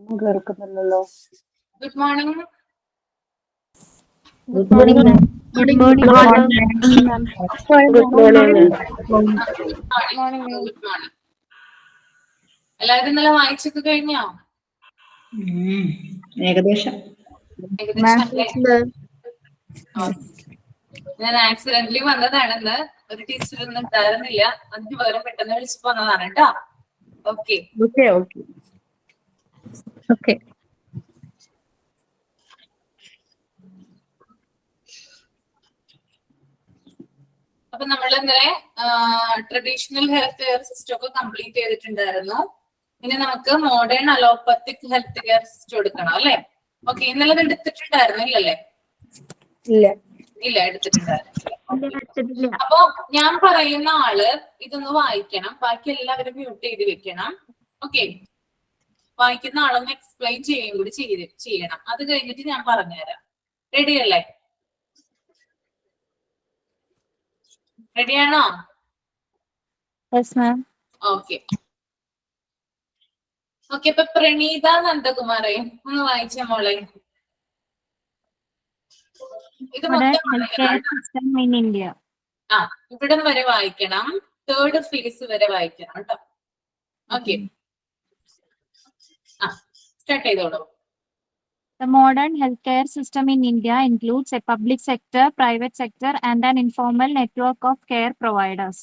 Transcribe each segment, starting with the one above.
കേൾക്കുന്നില്ലല്ലോ. Good morning. Good morning ma'am. Good morning. Good morning. Good morning. എല്ലാവരും ഇന്നലെ വായിച്ചൊക്കെ കഴിഞ്ഞോ? ഏകദേശം. ഞാൻ ആക്സിഡന്റലി വന്നതാണെന്ന്, ഒരു ടീച്ചർ ഒന്നും ഉണ്ടായിരുന്നില്ല, അതിന് പകരം പെട്ടെന്ന് വിളിച്ചു വന്നതാണ് കേട്ടോ. ഓക്കെ. അപ്പൊ നമ്മൾ ഇന്നലെ ട്രഡീഷണൽ ഹെൽത്ത് കെയർ സിസ്റ്റം ഒക്കെ കംപ്ലീറ്റ് ചെയ്തിട്ടുണ്ടായിരുന്നു. ഇനി നമുക്ക് മോഡേൺ അലോപ്പത്തിക് ഹെൽത്ത് കെയർ സിസ്റ്റം എടുക്കണം അല്ലെ? ഓക്കെ. ഇന്നലെ ഇത് എടുത്തിട്ടുണ്ടായിരുന്നില്ലല്ലേ? ഇല്ല, എടുത്തിട്ടുണ്ടായിരുന്നില്ല. അപ്പൊ ഞാൻ പറയുന്ന ആള് ഇതൊന്ന് വായിക്കണം, ബാക്കി എല്ലാവരും മ്യൂട്ട് ചെയ്ത് വെക്കണം. ഓക്കെ. വായിക്കുന്ന ആളൊന്ന് എക്സ്പ്ലെയിൻ ചെയ്യുകയും കൂടി ചെയ്യണം. അത് കഴിഞ്ഞിട്ട് ഞാൻ പറഞ്ഞുതരാം. റെഡിയല്ലേ? റെഡിയാണോ? ഓക്കെ. ഓക്കെ. അപ്പൊ പ്രണീത നന്ദകുമാറേ ഒന്ന് വായിച്ച മോളെ. ഇത് ഇവിടം വരെ വായിക്കണം. 3rd ഫേസ് വരെ വായിക്കണം കേട്ടോ. ഓക്കെ. സ്റ്റാർട്ട് ചെയ്തോളൂ. The modern healthcare system in India includes a public sector, private sector, and an informal network of care providers.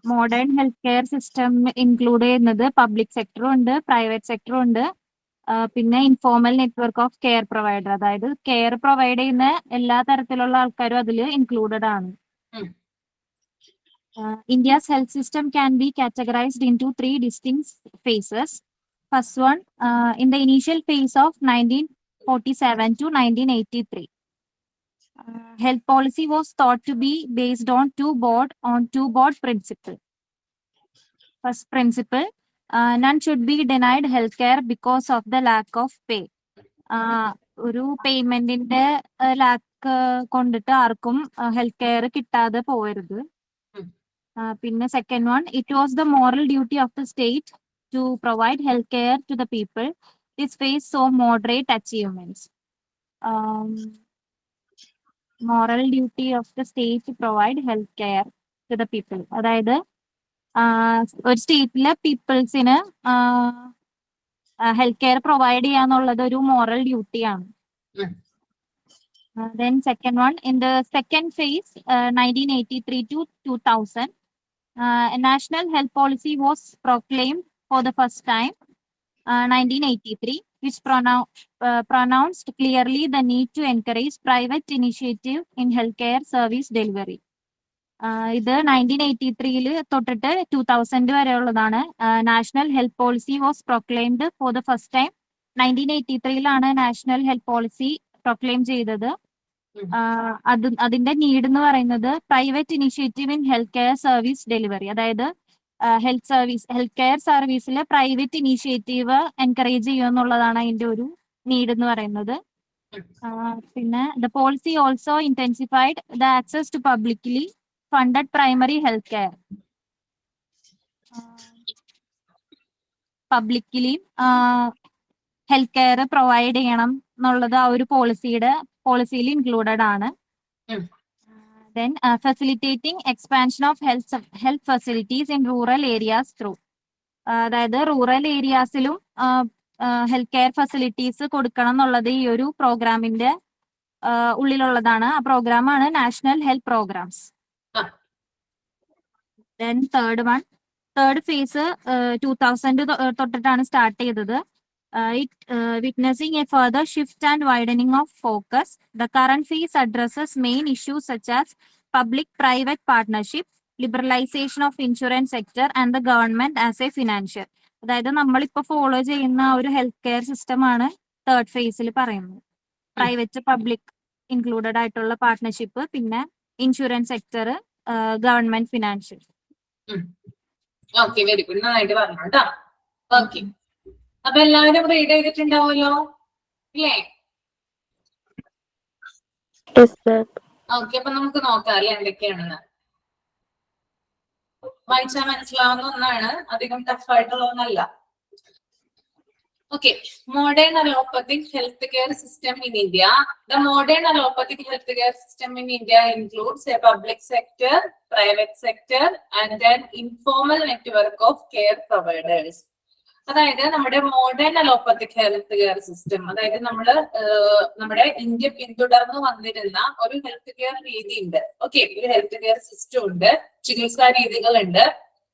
Modern healthcare system include ചെയ്യുന്നത് പബ്ലിക് സെക്ടറും ഉണ്ട്, പ്രൈവറ്റ് സെക്ടറും ഉണ്ട്, പിന്നെ informal network of care provider, അതായത് care provide ചെയ്യുന്ന എല്ലാ തരത്തിലുള്ള ആൾക്കാരും അതിൽ ഇൻക്ലൂഡഡ് ആണ്. India's health system can be categorized into 3 distinct phases. First one, in the initial phase of 1947 to 1983. Health policy was thought to be based on two board principle. First principle, none should be denied healthcare because of the lack of pay. ഒരു പേയ്മെന്റിന്റെ ലാക്ക് കൊണ്ടിട്ട് ആർക്കും health care കിട്ടാതെ പോകരുത്. പിന്നെ second one, it was the moral duty of the state to provide health care to the people. This phase saw moderate achievements. Moral duty of the state to provide health care to the people. അതായത് ഒരു സ്റ്റേറ്റിലെ പീപ്പിൾസിന് health care provide ചെയ്യാന്നുള്ളത് ഒരു moral ഡ്യൂട്ടിയാണ്. Then second one, in the second phase, 1983 to 2000, a national health policy was proclaimed for the first time, 1983, which pronounced clearly the need to encourage private initiative in healthcare service delivery. ഇത് 1983 തൊട്ടിട്ട് 2000 വരെയുള്ളതാണ്. National health policy was proclaimed for the first time 1983 national health policy proclaim ചെയ്തത്. അതിന്റെ need എന്ന് പറയുന്നത് private initiative in health care service delivery, അതായത് health care സർവീസിൽ private initiative encourage ചെയ്യുക എന്നുള്ളതാണ് അതിന്റെ ഒരു നീഡ് എന്ന് പറയുന്നത്. പിന്നെ the policy also intensified the access to publicly funded primary health care. Publicly health care provide ചെയ്യണം എന്നുള്ളത് ആ ഒരു പോളിസിയിൽ ഇൻക്ലൂഡഡ് ആണ്. Then facilitating expansion of health facilities in rural areas through, അതായത് റൂറൽ ഏരിയാസിലും ഹെൽത്ത് കെയർ ഫെസിലിറ്റീസ് കൊടുക്കണം എന്നുള്ളത് ഈ ഒരു പ്രോഗ്രാമിന്റെ ഉള്ളിലുള്ളതാണ്. ആ പ്രോഗ്രാമാണ് national health programmes. Then third phase 2000 തൊട്ടിട്ടാണ് സ്റ്റാർട്ട് ചെയ്തത്. Witnessing a further shift and widening of focus, the current phase addresses main issues such as public-private partnership, liberalization of insurance sector, and the government as a financier. അതായത് നമ്മളിപ്പോ follow ചെയ്യുന്ന ഒരു health care system ആണ് third ഫേസിൽ പറയുന്നത്. Private public included ആയിട്ടുള്ള partnership, പിന്നെ insurance sector, government financial. Okay, very good, നന്നായിട്ട് പറഞ്ഞു കേട്ടോ. ഓക്കെ, അപ്പൊ എല്ലാവരും റീഡ് ചെയ്തിട്ടുണ്ടാവുമല്ലോ ഇല്ലേ? ഓക്കെ, അപ്പൊ നമുക്ക് നോക്കാം അല്ലെ എന്തൊക്കെയാണെന്ന്. വായിച്ചാൽ മനസ്സിലാവുന്ന ഒന്നാണ്, അധികം ടഫ് ആയിട്ടുള്ള ഒന്നല്ല. Okay, modern allopathic healthcare system in India. The modern allopathic healthcare system in India includes a public sector, private sector, and an informal network of care providers. അതായത് നമ്മുടെ മോഡേൺ അലോപ്പത്തിക് ഹെൽത്ത് കെയർ സിസ്റ്റം, അതായത് നമ്മുടെ India പിന്തുടർന്ന് വന്നിരുന്ന ഒരു health care രീതി ഉണ്ട്. Okay, ഒരു ഹെൽത്ത് കെയർ സിസ്റ്റം ഉണ്ട്, ചികിത്സാ രീതികളുണ്ട്.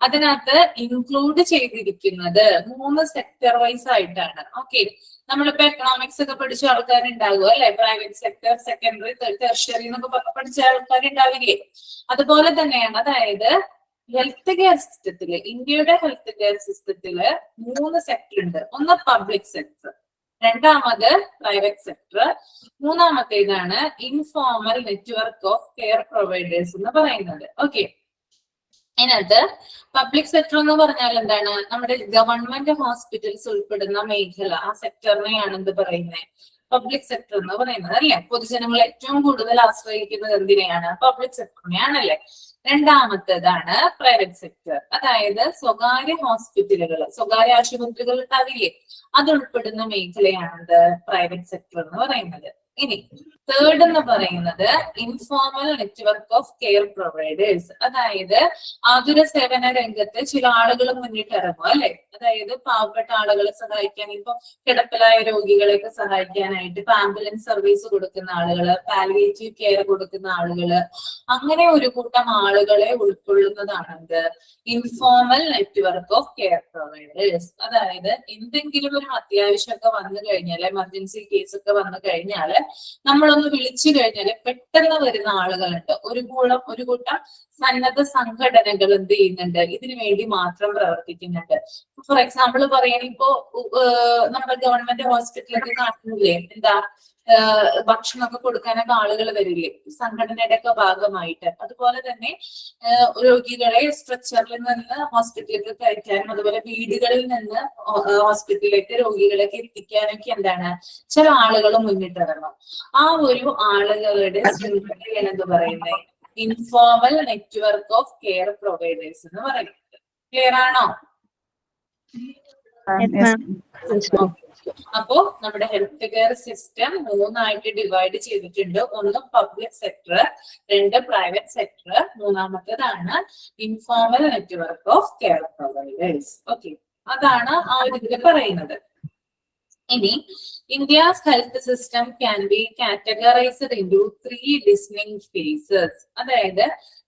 അതിനകത്ത് ഇൻക്ലൂഡ് ചെയ്തിരിക്കുന്നത് 3 സെക്ടർ വൈസ് ആയിട്ടാണ്. ഓക്കെ, നമ്മളിപ്പോ എക്കണോമിക്സ് ഒക്കെ പഠിച്ച ആൾക്കാരുണ്ടാകും അല്ലെ, പ്രൈവറ്റ് സെക്ടർ, സെക്കൻഡറി, ടെർഷ്യറി എന്നൊക്കെ പഠിച്ച ആൾക്കാരുണ്ടാവില്ലേ, അതുപോലെ തന്നെയാണ്. അതായത് ഹെൽത്ത് കെയർ സിസ്റ്റത്തില്, ഇന്ത്യയുടെ ഹെൽത്ത് കെയർ സിസ്റ്റത്തില് 3 സെക്ടർ ഉണ്ട്. ഒന്ന് പബ്ലിക് സെക്ടർ, രണ്ടാമത് പ്രൈവറ്റ് സെക്ടർ, മൂന്നാമത്തേതാണ് informal network of care providers എന്ന് പറയുന്നത്. ഓക്കെ, അതിനകത്ത് പബ്ലിക് സെക്ടർ എന്ന് പറഞ്ഞാൽ എന്താണ്? നമ്മുടെ ഗവൺമെന്റ് ഹോസ്പിറ്റൽസ് ഉൾപ്പെടുന്ന മേഖല, ആ സെക്ടറിനെയാണ് എന്ത് പറയുന്നത്? പബ്ലിക് സെക്ടർ എന്ന് പറയുന്നത് അല്ലെ. പൊതുജനങ്ങൾ ഏറ്റവും കൂടുതൽ ആശ്രയിക്കുന്നത് എന്തിനെയാണ്? പബ്ലിക് സെക്ടറിനെയാണല്ലേ. രണ്ടാമത്തേതാണ് പ്രൈവറ്റ് സെക്ടർ, അതായത് സ്വകാര്യ ഹോസ്പിറ്റലുകൾ, സ്വകാര്യ ആശുപത്രികൾ ഉണ്ടാവില്ലേ, അതുൾപ്പെടുന്ന മേഖലയാണത് പ്രൈവറ്റ് സെക്ടർ എന്ന് പറയുന്നത്. ഇനി തേർഡ് എന്ന് പറയുന്നത് informal network of care providers, അതായത് ആതുര സേവന രംഗത്ത് ചില ആളുകൾ മുന്നിട്ടിറങ്ങും അല്ലെ. അതായത് പാവപ്പെട്ട ആളുകളെ സഹായിക്കാൻ, ഇപ്പൊ കിടപ്പിലായ രോഗികളെയൊക്കെ സഹായിക്കാനായിട്ട് ഇപ്പൊ ആംബുലൻസ് സർവീസ് കൊടുക്കുന്ന ആളുകള്, പാലിയേറ്റീവ് കെയർ കൊടുക്കുന്ന ആളുകള്, അങ്ങനെ ഒരു കൂട്ടം ആളുകളെ ഉൾക്കൊള്ളുന്നതാണ് എന്ത്? Informal network of care providers. അതായത് എന്തെങ്കിലും ഒരു അത്യാവശ്യമൊക്കെ വന്നു കഴിഞ്ഞാൽ, എമർജൻസി കേസ് ഒക്കെ വന്നു കഴിഞ്ഞാല് നമ്മളൊന്ന് വിളിച്ചു കഴിഞ്ഞാല് പെട്ടെന്ന് വരുന്ന ആളുകളുണ്ട്. ഒരു കൂട്ടം സന്നദ്ധ സംഘടനകൾ എന്ത് ചെയ്യുന്നുണ്ട്? ഇതിനു വേണ്ടി മാത്രം പ്രവർത്തിക്കുന്നുണ്ട്. ഫോർ എക്സാമ്പിൾ പറയുകയാണെങ്കിൽ ഇപ്പോ നമ്മുടെ ഗവൺമെന്റ് ഹോസ്പിറ്റലൊക്കെ കാണുന്നില്ലേ, എന്താ ഭക്ഷണമൊക്കെ കൊടുക്കാനൊക്കെ ആളുകൾ വരില്ലേ, സംഘടനയുടെ ഒക്കെ ഭാഗമായിട്ട്. അതുപോലെ തന്നെ രോഗികളെ സ്ട്രെച്ചറിൽ നിന്ന് ഹോസ്പിറ്റലിലേക്ക് കയറ്റാനും, അതുപോലെ വീടുകളിൽ നിന്ന് ഹോസ്പിറ്റലിലേക്ക് രോഗികളേക്ക് എത്തിക്കാനൊക്കെ എന്താണ് ചില ആളുകൾ മുന്നിട്ടിറങ്ങും. ആ ഒരു ആളുകളുടെ ശൃംഖലയാണ് എന്ത് പറയുന്നത്? Informal network of care providers എന്ന് പറയുന്നത്. ക്ലിയർ ആണോ? അപ്പോ നമ്മുടെ ഹെൽത്ത് കെയർ സിസ്റ്റം 3ആയിട്ട് ഡിവൈഡ് ചെയ്തിട്ടുണ്ട്. ഒന്ന് പബ്ലിക് സെക്ടർ, 2 പ്രൈവറ്റ് സെക്ടർ, മൂന്നാമത്തേതാണ് informal network of care providers. Okay, അതാണ് ആ ഒരു ഇതിൽ പറയുന്നത്. ഇനി India's health system can be categorised into 3 distinct phases. അതായത്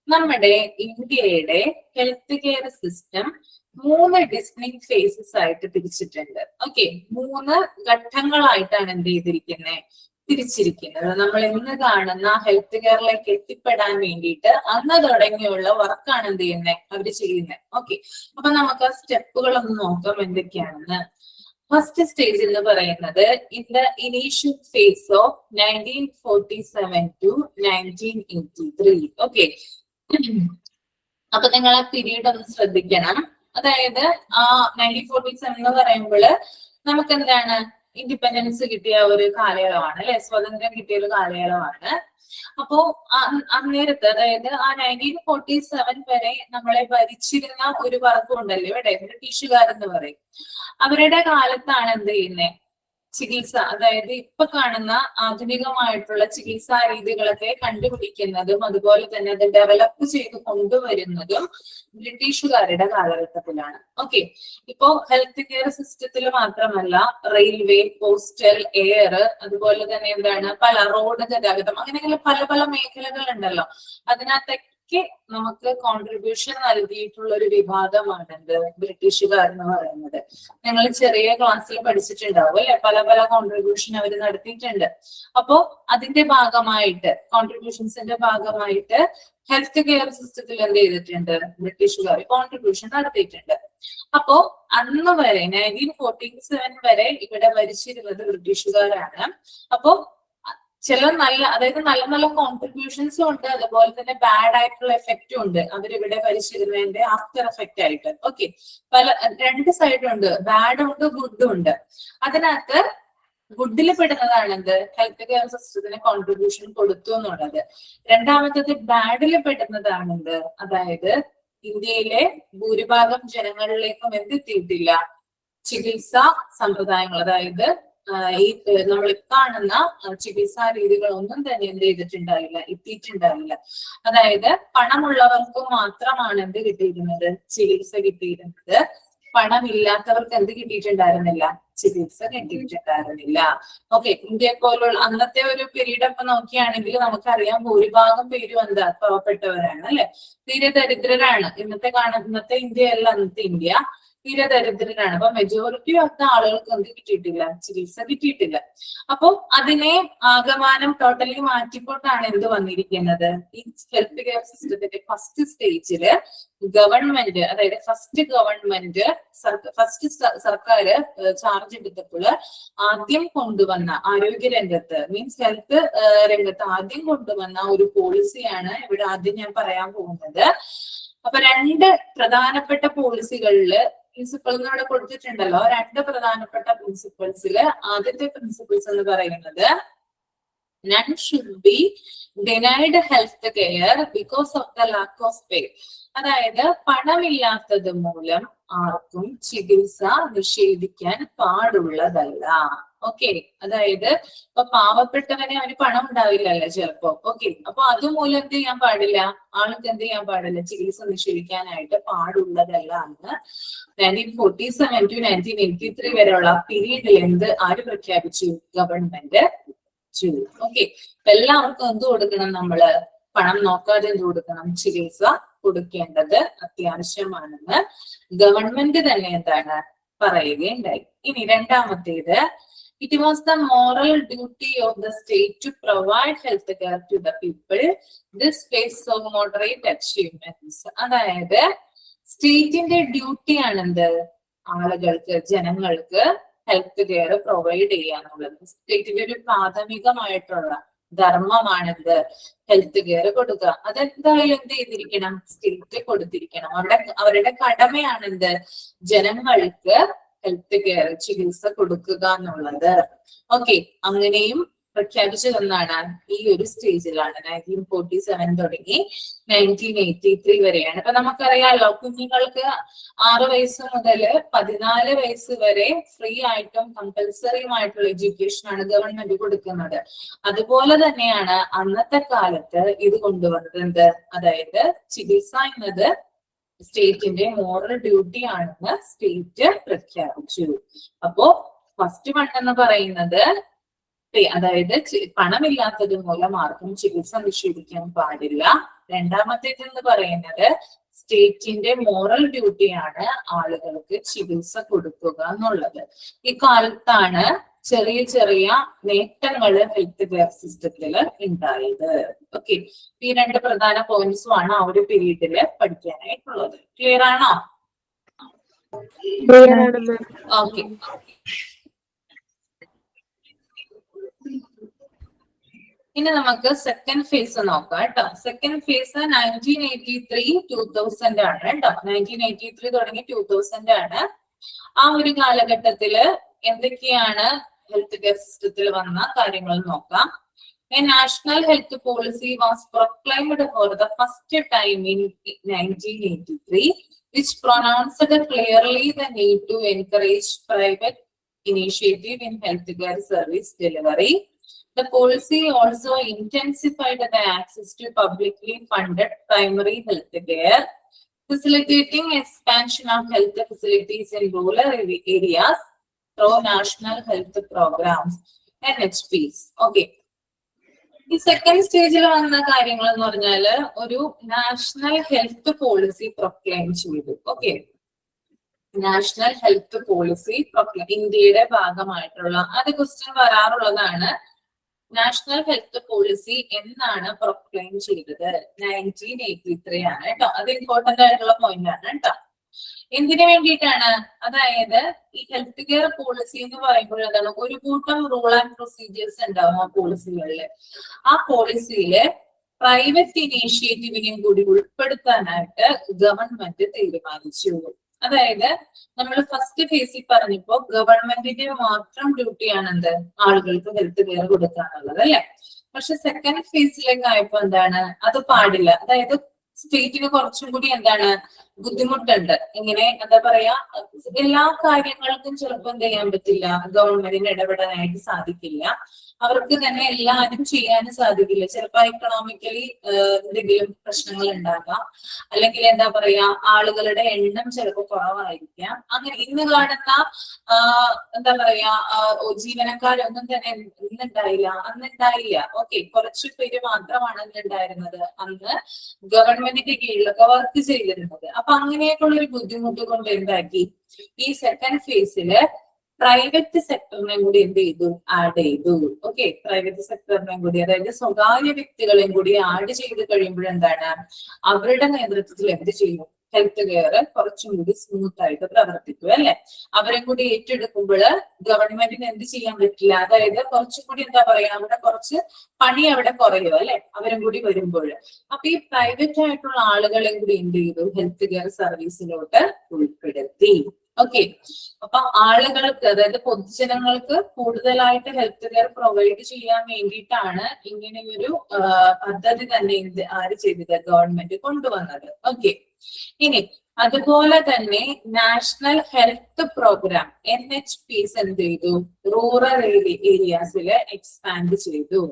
നമ്മുടെ ഇന്ത്യയുടെ health care system 3 distinct phases ആയിട്ട് തിരിച്ചിട്ടുണ്ട്. ഓക്കെ, 3 ഘട്ടങ്ങളായിട്ടാണ് എന്ത് ചെയ്തിരിക്കുന്നത്? തിരിച്ചിരിക്കുന്നത്. നമ്മൾ ഇന്ന് കാണുന്ന ഹെൽത്ത് കെയറിലേക്ക് എത്തിപ്പെടാൻ വേണ്ടിയിട്ട് അന്ന് തുടങ്ങിയുള്ള വർക്കാണ് എന്ത് ചെയ്യുന്നത്? അവര് ചെയ്യുന്നത്. ഓക്കെ, അപ്പൊ നമുക്ക് ആ സ്റ്റെപ്പുകൾ ഒന്ന് നോക്കാം എന്തൊക്കെയാണെന്ന്. ഫസ്റ്റ് സ്റ്റേജ് എന്ന് പറയുന്നത് in the initial face of 1947 to 1983. Okay, അപ്പൊ നിങ്ങൾ ആ പീരീഡ് ഒന്ന് ശ്രദ്ധിക്കണം. അതായത് ആ 1947 എന്ന് പറയുമ്പോൾ നമുക്ക് എന്താണ്? ഇൻഡിപെൻഡൻസ് കിട്ടിയ ഒരു കാലയളവാണ് അല്ലെ, സ്വാതന്ത്ര്യം കിട്ടിയ ഒരു കാലയളവാണ്. അപ്പോ അന്നേരത്ത്, അതായത് ആ 1947 വരെ നമ്മളെ ഭരിച്ചിരുന്ന ഒരു വർഗം ഉണ്ടല്ലോ ഇവിടെ, ബ്രിട്ടീഷുകാരെന്ന് പറയും. അവരുടെ കാലത്താണ് എന്ത് ചെയ്യുന്നത്? ചികിത്സ, അതായത് ഇപ്പൊ കാണുന്ന ആധുനികമായിട്ടുള്ള ചികിത്സാ രീതികളൊക്കെ കണ്ടുപിടിക്കുന്നതും അതുപോലെ തന്നെ അത് ഡെവലപ്പ് ചെയ്ത് കൊണ്ടുവരുന്നതും ബ്രിട്ടീഷുകാരുടെ കാലഘട്ടത്തിലാണ്. ഓക്കെ, ഇപ്പോ ഹെൽത്ത് കെയർ സിസ്റ്റത്തിൽ മാത്രമല്ല, റെയിൽവേ, പോസ്റ്റൽ, എയർ, അതുപോലെ തന്നെ എന്താണ് റോഡ് ഗതാഗതം, അങ്ങനെയുള്ള പല പല മേഖലകൾ ഉണ്ടല്ലോ. അതിനകത്തൊക്കെ നമുക്ക് കോൺട്രിബ്യൂഷൻ നൽകിയിട്ടുള്ള ഒരു വിഭാഗമാണ് എന്ത്? ബ്രിട്ടീഷുകാർ എന്ന് പറയുന്നത്. നിങ്ങൾ ചെറിയ ക്ലാസ്സിൽ പഠിച്ചിട്ടുണ്ടാവും അല്ലെ, പല പല കോൺട്രിബ്യൂഷൻ അവർ നടത്തിയിട്ടുണ്ട്. അപ്പോ അതിന്റെ ഭാഗമായിട്ട്, കോൺട്രിബ്യൂഷൻസിന്റെ ഭാഗമായിട്ട് ഹെൽത്ത് കെയർ സിസ്റ്റത്തിൽ എന്ത് ചെയ്തിട്ടുണ്ട്? ബ്രിട്ടീഷുകാർ കോൺട്രിബ്യൂഷൻ നടത്തിയിട്ടുണ്ട്. അപ്പോ അന്ന് വരെ 1947 വരെ ഇവിടെ ഭരിച്ചിരുന്നത് ബ്രിട്ടീഷുകാരാണ്. അപ്പോ ചില അതായത് നല്ല നല്ല കോൺട്രിബ്യൂഷൻസും ഉണ്ട്, അതുപോലെ തന്നെ ബാഡ് ആയിട്ടുള്ള എഫക്റ്റും ഉണ്ട് അവരിവിടെ ഭരിച്ചിരുന്നതിന്റെ ആഫ്റ്റർ എഫക്റ്റ് ആയിട്ട്. ഓക്കെ, 2 സൈഡും ഉണ്ട്, ബാഡും ഉണ്ട്, ഗുഡും ഉണ്ട്. അതിനകത്ത് ഗുഡിൽ പെടുന്നതാണ് എന്ത്? ഹെൽത്ത് കെയർ സിസ്റ്റത്തിന് കോൺട്രിബ്യൂഷൻ കൊടുത്തു എന്നുള്ളത്. രണ്ടാമത്തത് ബാഡിൽ പെടുന്നതാണ് എന്ത്? അതായത് ഇന്ത്യയിലെ ഭൂരിഭാഗം ജനങ്ങളിലേക്കും എന്തെത്തിയിട്ടില്ല? ചികിത്സാ സമ്പ്രദായങ്ങൾ, അതായത് ഈ നമ്മൾ കാണുന്ന ചികിത്സാ രീതികളൊന്നും തന്നെ എന്ത് ചെയ്തിട്ടുണ്ടാവില്ല, എത്തിയിട്ടുണ്ടാവില്ല. അതായത് പണമുള്ളവർക്ക് മാത്രമാണ് എന്ത് കിട്ടിയിരുന്നത്, ചികിത്സ കിട്ടിയിരുന്നത്. പണമില്ലാത്തവർക്ക് എന്ത് കിട്ടിയിട്ടുണ്ടായിരുന്നില്ല, ചികിത്സ കിട്ടിയിട്ടുണ്ടായിരുന്നില്ല. ഓക്കെ, ഇന്ത്യ പോലുള്ള അന്നത്തെ ഒരു പീരീഡ് ഒക്കെ നോക്കുകയാണെങ്കിൽ നമുക്കറിയാം ഭൂരിഭാഗം പേരും എന്താ, പാവപ്പെട്ടവരാണ് അല്ലെ, തീരെ ദരിദ്രരാണ്. ഇന്നത്തെ ഇന്ത്യ അല്ല, അന്നത്തെ ഇന്ത്യ തീരെ ദരിദ്രരാണ്. അപ്പൊ മെജോറിറ്റി ഓഫ് ദ ആളുകൾക്ക് എന്ത് കിട്ടിയിട്ടില്ല, ചികിത്സ കിട്ടിയിട്ടില്ല. അപ്പൊ അതിനെ ആകമാനം ടോട്ടലി മാറ്റിക്കൊണ്ടാണ് എന്ത് വന്നിരിക്കുന്നത്, ഈ ഹെൽത്ത് കെയർ സിസ്റ്റത്തിന്റെ ഫസ്റ്റ് സ്റ്റേജില് ഗവൺമെന്റ്, അതായത് ഫസ്റ്റ് സർക്കാർ ചാർജ് എടുത്തപ്പോൾ ആദ്യം കൊണ്ടുവന്ന ആരോഗ്യ രംഗത്ത്, മീൻസ് ഹെൽത്ത് രംഗത്ത് ആദ്യം കൊണ്ടുവന്ന ഒരു പോളിസിയാണ് ഇവിടെ ആദ്യം ഞാൻ പറയാൻ പോകുന്നത്. അപ്പൊ രണ്ട് പ്രധാനപ്പെട്ട പോളിസികളില് പ്രിൻസിപ്പിൾ ഇവിടെ കൊടുത്തിട്ടുണ്ടല്ലോ, രണ്ട് പ്രധാനപ്പെട്ട പ്രിൻസിപ്പിൾസില് ആദ്യത്തെ പ്രിൻസിപ്പിൾസ് എന്ന് പറയുന്നത് none should be denied health care because of the lack of pay. അതായത് പണമില്ലാത്തത് മൂലം ആർക്കും ചികിത്സ നിഷേധിക്കാൻ പാടുള്ളതല്ല. ഓക്കെ, അതായത് ഇപ്പൊ പാവപ്പെട്ടവനെ അവന് പണം ഉണ്ടാവില്ലല്ലോ ചിലപ്പോ. ഓക്കെ, അപ്പൊ അതുമൂലം എന്ത് ചെയ്യാൻ പാടില്ല, ആൾക്ക് എന്ത് ചെയ്യാൻ പാടില്ല, ചികിത്സ നിഷേധിക്കാനായിട്ട് പാടുള്ളതല്ല എന്ന് 1947 to 1983 വരെയുള്ള പീരീഡിൽ ആര് പ്രഖ്യാപിച്ചു, ഗവൺമെന്റ്. ഓക്കെ, എല്ലാവർക്കും എന്ത് കൊടുക്കണം, നമ്മള് പണം നോക്കാതെ എന്ത് കൊടുക്കണം, ചികിത്സ കൊടുക്കേണ്ടത് അത്യാവശ്യമാണെന്ന് ഗവൺമെന്റ് തന്നെ എന്താണ് പറയുകയുണ്ടായി. ഇനി രണ്ടാമത്തേത്, it was the moral duty of the state to provide health care to the people. This phase of moderate achievements. അതായത് സ്റ്റേറ്റിന്റെ ഡ്യൂട്ടി ആണെന്ത്, ആളുകൾക്ക്, ജനങ്ങൾക്ക് ഹെൽത്ത് കെയർ പ്രൊവൈഡ് ചെയ്യാന്നുള്ളത്. സ്റ്റേറ്റിന്റെ ഒരു പ്രാഥമികമായിട്ടുള്ള ധർമ്മമാണെന്ത്, ഹെൽത്ത് കെയർ കൊടുക്കുക. അതെന്തായാലും എന്ത് ചെയ്തിരിക്കണം, സ്റ്റേറ്റ് കൊടുത്തിരിക്കണം. അവരുടെ കടമയാണെന്ത്, ജനങ്ങൾക്ക് ഹെൽത്ത് കെയർ, ചികിത്സ കൊടുക്കുക എന്നുള്ളത്. ഓക്കെ, അങ്ങനെയും പ്രഖ്യാപിച്ചതെന്നാണ് ഈ ഒരു സ്റ്റേജിലാണ്, 1947 തുടങ്ങി 1983 വരെയാണ്. അപ്പൊ നമുക്കറിയാമല്ലോ, കുഞ്ഞുങ്ങൾക്ക് 6 വയസ്സ് മുതൽ 14 വയസ്സ് വരെ ഫ്രീ ആയിട്ടും കമ്പൽസറിയുമായിട്ടുള്ള എഡ്യൂക്കേഷൻ ആണ് ഗവൺമെന്റ് കൊടുക്കുന്നത്. അതുപോലെ തന്നെയാണ് അന്നത്തെ കാലത്ത് ഇത് കൊണ്ടുവന്നത്. അതായത് ചികിത്സ എന്നത് സ്റ്റേറ്റിന്റെ മോറൽ ഡ്യൂട്ടി ആണെന്ന് സ്റ്റേറ്റ് പ്രഖ്യാപിച്ചു. അപ്പോ ഫസ്റ്റ് വൺ എന്ന് പറയുന്നത്, അതായത് പണമില്ലാത്തത് മൂലം ആർക്കും ചികിത്സ നിഷേധിക്കാൻ പാടില്ല. രണ്ടാമത്തേതെന്ന് പറയുന്നത് സ്റ്റേറ്റിന്റെ മോറൽ ഡ്യൂട്ടിയാണ് ആളുകൾക്ക് ചികിത്സ കൊടുക്കുക എന്നുള്ളത്. ഈ കാലത്താണ് ചെറിയ ചെറിയ നേട്ടങ്ങൾ ഹെൽത്ത് കെയർ സിസ്റ്റത്തിൽ ഉണ്ടായത്. ഓക്കെ, ഈ രണ്ട് പ്രധാന പോയിന്റ്സും ആണ് ആ ഒരു പീരീഡില് പഠിക്കാനായിട്ടുള്ളത്. ക്ലിയർ ആണോ? ഓക്കെ, ഇനി നമുക്ക് സെക്കൻഡ് ഫേസ് നോക്കാം കേട്ടോ. സെക്കൻഡ് ഫേസ് 1983-2000 ആണ് കേട്ടോ. 1983 തുടങ്ങി 2000 ആണ്. ആ ഒരു കാലഘട്ടത്തില് എന്തൊക്കെയാണ് ഹെൽത്ത് കെയർ സിസ്റ്റത്തിൽ വന്ന കാര്യങ്ങൾ നോക്കാം. A national health policy was proclaimed for the first time in 1983, which pronounced clearly the need to encourage private initiative in healthcare service delivery. The policy also intensified the access to publicly funded primary health care, facilitating expansion of health facilities in rural areas through national health programs, NHPs. Okay. ഈ second സ്റ്റേജിൽ വന്ന കാര്യങ്ങൾ എന്ന് പറഞ്ഞാല് ഒരു national health policy proclaim ചെയ്തു. Okay, national health policy ഇന്ത്യയുടെ ഭാഗമായിട്ടുള്ള അത് ക്വസ്റ്റ്യൻ വരാറുള്ളതാണ്. നാഷണൽ ഹെൽത്ത് പോളിസി എന്നാണ് പ്രൊക്ലെയിം ചെയ്തത്? 1983 ആണ് കേട്ടോ. അത് ഇമ്പോർട്ടന്റ് ആയിട്ടുള്ള പോയിന്റ് ആണ് കേട്ടോ. എന്തിനു വേണ്ടിയിട്ടാണ്? അതായത് ഈ ഹെൽത്ത് കെയർ പോളിസി എന്ന് പറയുമ്പോൾ എന്താണ്, ഒരു കൂട്ടം റൂൾ ആൻഡ് പ്രൊസീജിയേഴ്സ് ഉണ്ടാവും ആ പോളിസികളില്. ആ പോളിസിയില് പ്രൈവറ്റ് ഇനീഷ്യേറ്റീവിനെയും കൂടി ഉൾപ്പെടുത്താനായിട്ട് ഗവൺമെന്റ് തീരുമാനിച്ചു. അതായത് നമ്മൾ ഫസ്റ്റ് ഫേസിൽ പറഞ്ഞപ്പോ ഗവൺമെന്റിന്റെ മാത്രം ഡ്യൂട്ടിയാണ് എന്ത്, ആളുകൾക്ക് ഹെൽത്ത് കെയർ കൊടുക്കാനുള്ളത് അല്ലെ. പക്ഷെ സെക്കൻഡ് ഫേസിലേക്ക് ആയപ്പോ എന്താണ്, അത് പാടില്ല. അതായത് സ്റ്റേറ്റിന് കുറച്ചും കൂടി എന്താണ് ബുദ്ധിമുട്ടുണ്ട്. ഇങ്ങനെ എന്താ പറയാ, എല്ലാ കാര്യങ്ങൾക്കും ചിലപ്പോൾ എന്ത് ചെയ്യാൻ പറ്റില്ല, ഗവൺമെന്റിന് ഇടപെടാനായിട്ട് സാധിക്കില്ല. അവർക്ക് തന്നെ എല്ലാവരും ചെയ്യാനും സാധിക്കില്ല. ചിലപ്പോൾ എക്കണോമിക്കലി എന്തെങ്കിലും പ്രശ്നങ്ങൾ ഉണ്ടാകാം, അല്ലെങ്കിൽ എന്താ പറയാ ആളുകളുടെ എണ്ണം ചിലപ്പോൾ കുറവായിരിക്കാം. അങ്ങനെ ഇന്ന് കാണുന്ന എന്താ പറയാ ജീവനക്കാരൊന്നും തന്നെ ഇന്നുണ്ടായില്ല, അന്നുണ്ടായില്ല. ഓക്കെ, കുറച്ചു പേര് മാത്രമാണ് അന്നുണ്ടായിരുന്നത്, അന്ന് ഗവൺമെന്റിന്റെ കീഴിലൊക്കെ വർക്ക് ചെയ്തിരുന്നത്. അപ്പൊ അങ്ങനെയൊക്കെയുള്ള ഒരു ബുദ്ധിമുട്ട് കൊണ്ട് എന്താക്കി, ഈ സെക്കൻഡ് ഫേസില് പ്രൈവറ്റ് സെക്ടറിനെ കൂടി എന്ത് ചെയ്തു, ആഡ് ചെയ്തു. ഓക്കെ, പ്രൈവറ്റ് സെക്ടറിനെയും കൂടി, അതായത് സ്വകാര്യ വ്യക്തികളെയും കൂടി ആഡ് ചെയ്ത് കഴിയുമ്പോഴെന്താണ്, അവരുടെ നേതൃത്വത്തിൽ എന്ത് ചെയ്യും, ഹെൽത്ത് കെയർ കുറച്ചും കൂടി സ്മൂത്ത് ആയിട്ട് പ്രവർത്തിക്കും അല്ലെ. അവരെ കൂടി ഏറ്റെടുക്കുമ്പോൾ ഗവൺമെന്റിന് എന്ത് ചെയ്യാൻ പറ്റില്ല, അതായത് കുറച്ചും കൂടി എന്താ പറയാ, അവിടെ കുറച്ച് പണി അവിടെ കുറയും അല്ലെ, അവരും കൂടി വരുമ്പോൾ. അപ്പൊ ഈ പ്രൈവറ്റ് ആയിട്ടുള്ള ആളുകളെയും കൂടി എന്ത് ചെയ്തു, ഹെൽത്ത് കെയർ സർവീസിലോട്ട് ഉൾപ്പെടുത്തി. ഓക്കെ, അപ്പൊ ആളുകൾക്ക്, അതായത് പൊതുജനങ്ങൾക്ക് കൂടുതലായിട്ട് ഹെൽത്ത് കെയർ പ്രൊവൈഡ് ചെയ്യാൻ വേണ്ടിയിട്ടാണ് ഇങ്ങനെയൊരു പദ്ധതി തന്നെ ആര് ചെയ്തത്, ഗവൺമെന്റ് കൊണ്ടുവന്നത്. ഓക്കെ, ഇനി അതുപോലെ തന്നെ നാഷണൽ ഹെൽത്ത് പ്രോഗ്രാം NHPs എന്ത് ചെയ്തു, റൂറൽ ഏരിയാസില് എക്സ്പാൻഡ് ചെയ്തു.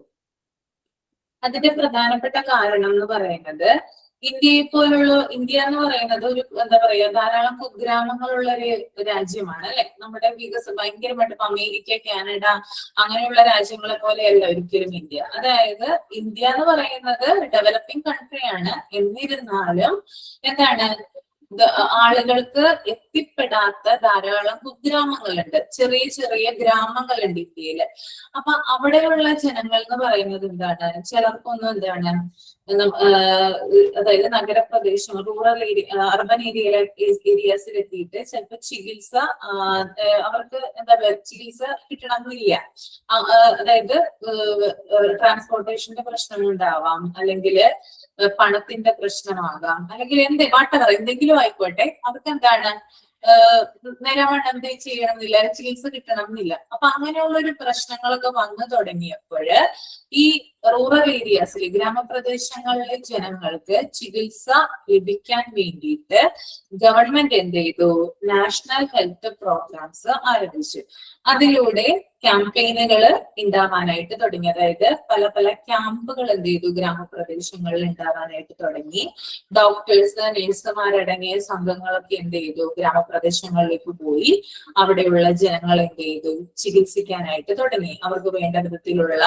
അതിന്റെ പ്രധാനപ്പെട്ട കാരണം എന്ന് പറയുന്നത്, ഇന്ത്യ എന്ന് പറയുന്നത് ഒരു എന്താ പറയാ ധാരാളം കുഗ്രാമങ്ങളുള്ള ഒരു രാജ്യമാണ് അല്ലെ. നമ്മുടെ ഭയങ്കരമായിട്ട് ഇപ്പൊ അമേരിക്ക, കാനഡ അങ്ങനെയുള്ള രാജ്യങ്ങളെ പോലെയല്ല ഒരിക്കലും ഇന്ത്യ. അതായത് ഇന്ത്യ എന്ന് പറയുന്നത് ഡെവലപ്പിംഗ് കൺട്രിയാണ്. എന്നിരുന്നാലും എന്താണ്, ആളുകൾക്ക് എത്തിപ്പെടാത്ത ധാരാളം കുഗ്രാമങ്ങളുണ്ട്, ചെറിയ ചെറിയ ഗ്രാമങ്ങളുണ്ട് ഇന്ത്യയില്. അപ്പൊ അവിടെയുള്ള ജനങ്ങൾ എന്ന് പറയുന്നത് എന്താണ്, ചിലർക്കൊന്നും എന്താണ്, അതായത് നഗരപ്രദേശം, റൂറൽ അർബൻ ഏരിയാസിൽ എത്തിയിട്ട് ചിലപ്പോൾ ചികിത്സ അവർക്ക് എന്താ പറയുക, ചികിത്സ കിട്ടണമെന്നില്ല. അതായത് ട്രാൻസ്പോർട്ടേഷന്റെ പ്രശ്നം ഉണ്ടാവാം, അല്ലെങ്കിൽ പണത്തിന്റെ പ്രശ്നമാകാം, അല്ലെങ്കിൽ എന്തെങ്കിലും ആയിക്കോട്ടെ, അവർക്ക് എന്താണ് നിലവണ്ണം എന്ത് ചെയ്യണമെന്നില്ല, ചികിത്സ കിട്ടണമെന്നില്ല. അപ്പൊ അങ്ങനെയുള്ള ഒരു പ്രശ്നങ്ങളൊക്കെ വന്നു തുടങ്ങിയപ്പോൾ ഈ റൂറൽ ഏരിയാസിൽ, ഗ്രാമപ്രദേശങ്ങളിലെ ജനങ്ങൾക്ക് ചികിത്സ ലഭിക്കാൻ വേണ്ടിയിട്ട് ഗവൺമെന്റ് എന്ത് ചെയ്തു, നാഷണൽ ഹെൽത്ത് പ്രോഗ്രാംസ് ആരംഭിച്ചു. അതിലൂടെ ക്യാമ്പയിനുകൾ ഉണ്ടാവാനായിട്ട് തുടങ്ങി. അതായത് പല പല ക്യാമ്പുകൾ എന്ത് ചെയ്തു, ഗ്രാമപ്രദേശങ്ങളിൽ ഉണ്ടാവാനായിട്ട് തുടങ്ങി. ഡോക്ടേഴ്സ്, നഴ്സുമാരടങ്ങിയ സംഘങ്ങളൊക്കെ എന്ത് ചെയ്തു, ഗ്രാമപ്രദേശങ്ങളിലേക്ക് പോയി അവിടെയുള്ള ജനങ്ങൾ എന്ത് ചെയ്തു, ചികിത്സിക്കാനായിട്ട് തുടങ്ങി. അവർക്ക് വേണ്ട വിധത്തിലുള്ള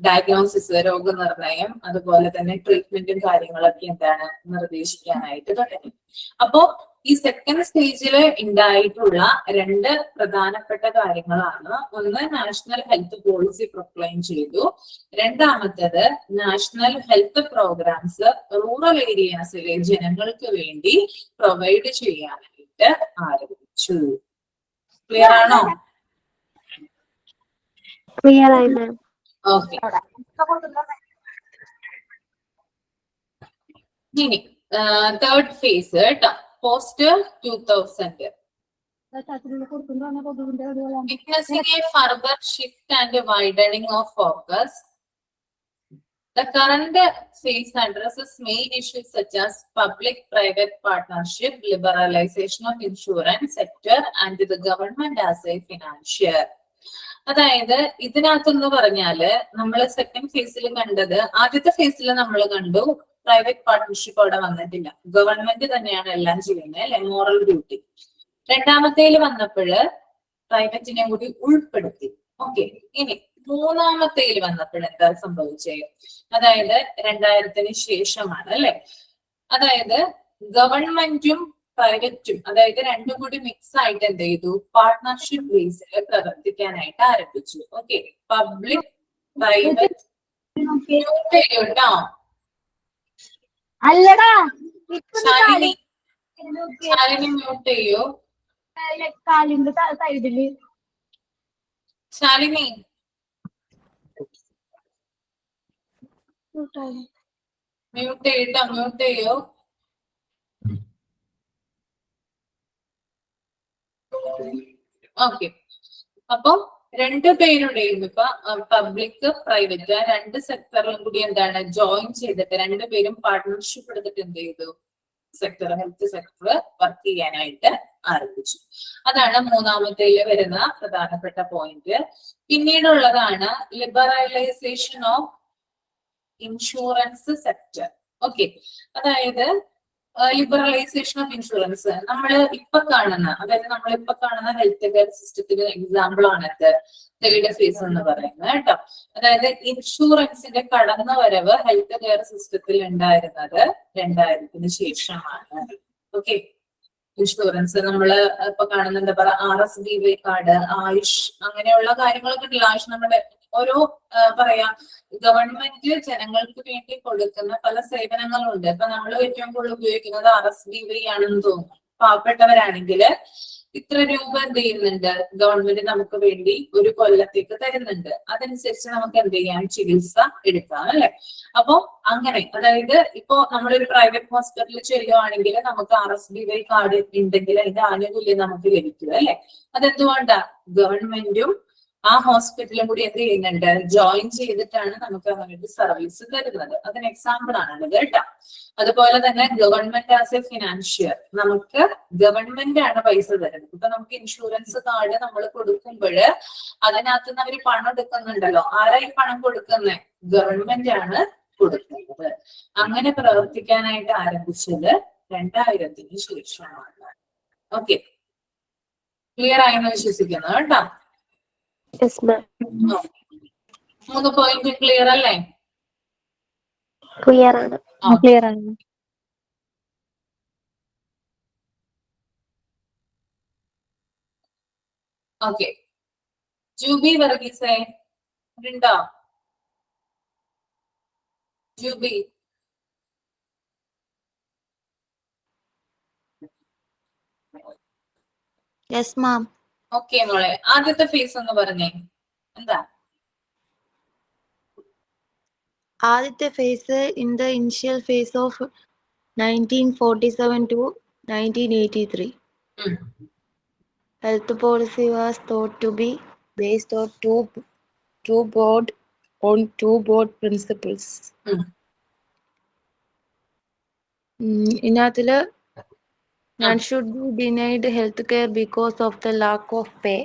ഡയഗ്നോസിസ്, രോഗനിർണയം, അതുപോലെ തന്നെ ട്രീറ്റ്മെന്റും കാര്യങ്ങളൊക്കെ എന്താണ് നിർദ്ദേശിക്കാനായിട്ട് തുടങ്ങി. അപ്പോ ഈ സെക്കൻഡ് സ്റ്റേജിൽ ഉണ്ടായിട്ടുള്ള രണ്ട് പ്രധാനപ്പെട്ട കാര്യങ്ങളാണ്. ഒന്ന്, നാഷണൽ ഹെൽത്ത് പോളിസി പ്രൊക്ലെയിം ചെയ്തു. രണ്ടാമത്തേത്, നാഷണൽ ഹെൽത്ത് പ്രോഗ്രാംസ് റൂറൽ ഏരിയാസിലെ ജനങ്ങൾക്ക് വേണ്ടി പ്രൊവൈഡ് ചെയ്യാനായിട്ട് ആരംഭിച്ചു. ക്ലിയർ ആണോ? ക്ലിയർ ആയി മാം. ഓക്കെ, ഇനി തേർഡ് ഫേസ് കേട്ടോ, post 2000. Witnessing a further shift and widening of focus, the current phase addresses main issues such as public-private partnership, liberalization of insurance sector, and the government as a financier. അതായത് ഇതിനകത്തെന്ന് പറഞ്ഞാല് നമ്മൾ second ഫേസിൽ കണ്ടത്, ആദ്യത്തെ ഫേസിൽ നമ്മൾ കണ്ടു പ്രൈവറ്റ് പാർട്ട്ണർഷിപ്പ് അവിടെ വന്നിട്ടില്ല, ഗവൺമെന്റ് തന്നെയാണ് എല്ലാം ചെയ്യുന്നത് അല്ലെ, മോറൽ ഡ്യൂട്ടി. രണ്ടാമത്തേല് വന്നപ്പോഴ് പ്രൈവറ്റിനെ കൂടി ഉൾപ്പെടുത്തി. ഓക്കെ, ഇനി മൂന്നാമത്തേല് വന്നപ്പോൾ എന്താ സംഭവിച്ചേ, അതായത് 2000-ന് ശേഷമാണ് അല്ലെ. അതായത് ഗവൺമെന്റും പ്രൈവറ്റും, അതായത് രണ്ടും കൂടി മിക്സ് ആയിട്ട് എന്ത് ചെയ്തു, പാർട്ട്ണർഷിപ്പ് ബേസിൽ പ്രവർത്തിക്കാനായിട്ട് ആരംഭിച്ചു. ഓക്കെ, പബ്ലിക് പ്രൈവറ്റ് കേട്ടോ. ശാലിനി മ്യൂട്ട് ചെയ്യോ? ശാലിനി മ്യൂട്ട് ചെയ്യട്ടോ, മ്യൂട്ട് ചെയ്യോ? ഓക്കെ, അപ്പൊ രണ്ടുപേരുടെയും ഇപ്പൊ പബ്ലിക് പ്രൈവറ്റ് ആ രണ്ട് സെക്ടറിലും കൂടി എന്താണ് ജോയിൻ ചെയ്തിട്ട് രണ്ടുപേരും പാർട്ട്ണർഷിപ്പ് എടുത്തിട്ട് എന്ത് ചെയ്തു ഹെൽത്ത് സെക്ടർ വർക്ക് ചെയ്യാനായിട്ട് ആരംഭിച്ചു. അതാണ് മൂന്നാമത്തേൽ വരുന്ന പ്രധാനപ്പെട്ട പോയിന്റ്. പിന്നീടുള്ളതാണ് liberalisation of insurance sector. Okay, അതായത് ലിബറലൈസേഷൻ ഓഫ് ഇൻഷുറൻസ് നമ്മൾ ഇപ്പൊ കാണുന്ന, അതായത് നമ്മളിപ്പോ കാണുന്ന ഹെൽത്ത് കെയർ സിസ്റ്റത്തിന് എക്സാമ്പിൾ ആണ് തേർഡ് ഫേസ് എന്ന് പറയുന്നത് കേട്ടോ. അതായത് ഇൻഷുറൻസിന്റെ കടന്നുവരവ് ഹെൽത്ത് കെയർ സിസ്റ്റത്തിൽ ഉണ്ടായിരുന്നത് 2000-ന് ശേഷമാണ്. ഓക്കെ, ഇൻഷുറൻസ് നമ്മള് ഇപ്പൊ കാണുന്ന എന്താ പറയാ RSBY കാർഡ്, ആയുഷ്, അങ്ങനെയുള്ള കാര്യങ്ങളൊക്കെ ഉണ്ടല്ലോ. ആയുഷ് നമ്മുടെ ഓരോ പറയാ ഗവൺമെന്റ് ജനങ്ങൾക്ക് വേണ്ടി കൊടുക്കുന്ന പല സേവനങ്ങളുണ്ട്. ഇപ്പൊ നമ്മൾ ഏറ്റവും കൂടുതൽ ഉപയോഗിക്കുന്നത് RSBY ആണെന്ന് തോന്നുന്നു. പാവപ്പെട്ടവരാണെങ്കിൽ ഇത്ര രൂപ എന്ത് ചെയ്യുന്നുണ്ട് ഗവൺമെന്റ് നമുക്ക് വേണ്ടി ഒരു കൊല്ലത്തേക്ക് തരുന്നുണ്ട്. അതനുസരിച്ച് നമുക്ക് എന്ത് ചെയ്യാം, ചികിത്സ എടുക്കാം അല്ലെ. അപ്പൊ അങ്ങനെ, അതായത് ഇപ്പോ നമ്മളൊരു പ്രൈവറ്റ് ഹോസ്പിറ്റലിൽ ചെല്ലുവാണെങ്കിൽ നമുക്ക് RSBY കാർഡ് ഉണ്ടെങ്കിൽ അതിന്റെ ആനുകൂല്യം നമുക്ക് ലഭിക്കുക അല്ലെ. അതെന്തുകൊണ്ടാ, ഗവൺമെന്റും ആ ഹോസ്പിറ്റലും കൂടി എന്ത് ചെയ്യുന്നുണ്ട്, ജോയിൻ ചെയ്തിട്ടാണ് നമുക്ക് അങ്ങനെ ഒരു സർവീസ് തരുന്നത്. അതിന് എക്സാമ്പിൾ ആണത് കേട്ടോ. അതുപോലെ തന്നെ ഗവൺമെന്റ് ആസ് എ ഫിനാൻഷ്യർ, നമുക്ക് ഗവൺമെന്റ് ആണ് പൈസ തരുന്നത്. ഇപ്പൊ നമുക്ക് ഇൻഷുറൻസ് കാർഡ് നമ്മൾ കൊടുക്കുമ്പോൾ അതിനകത്ത് നിന്ന് അവർ പണം എടുക്കുന്നുണ്ടല്ലോ. ആരായി പണം കൊടുക്കുന്നത്, ഗവൺമെന്റ് ആണ് കൊടുക്കുന്നത്. അങ്ങനെ പ്രവർത്തിക്കാനായിട്ട് ആരംഭിച്ചത് 2000-ന് ശേഷമാണ്. ഓക്കെ, ക്ലിയർ ആയെന്ന് വിശ്വസിക്കുന്നു കേട്ടോ. 3 പോയിന്റ് ക്ലിയർ അല്ലേ? ക്ലിയർ ആണ്. ക്ലിയർ ആണ്. ഓക്കെ, ജൂബി വർഗീസേ ഉണ്ടോ? Jubi yes ma'am. ഓക്കെ മോളെ, ആദ്യത്തെ ഫേസ് എന്ന് പറഞ്ഞേ എന്താ? ആദ്യത്തെ phase in the initial phase of 1947 to 1983. Health policy was thought to be based on two broad principles. ഇതിനകത്തില് none should be denied health care because of the lack of pay.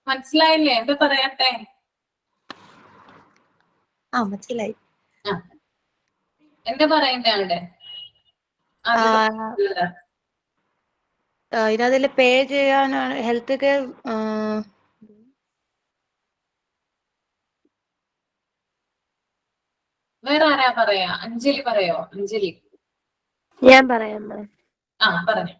മനസ്സിലായില്ലേ? എന്താ പറയട്ടെ? മനസ്സിലായി. എന്താ പറയുന്നേ അവിടെ? ഇതിനകത്തില് പേ ചെയ്യാനാണ് ഹെൽത്ത് കെയർ. വേറെ ആരാ പറയാ? അഞ്ജലി പറയോ? അഞ്ജലി ഞാൻ പറയാം. പറഞ്ഞു.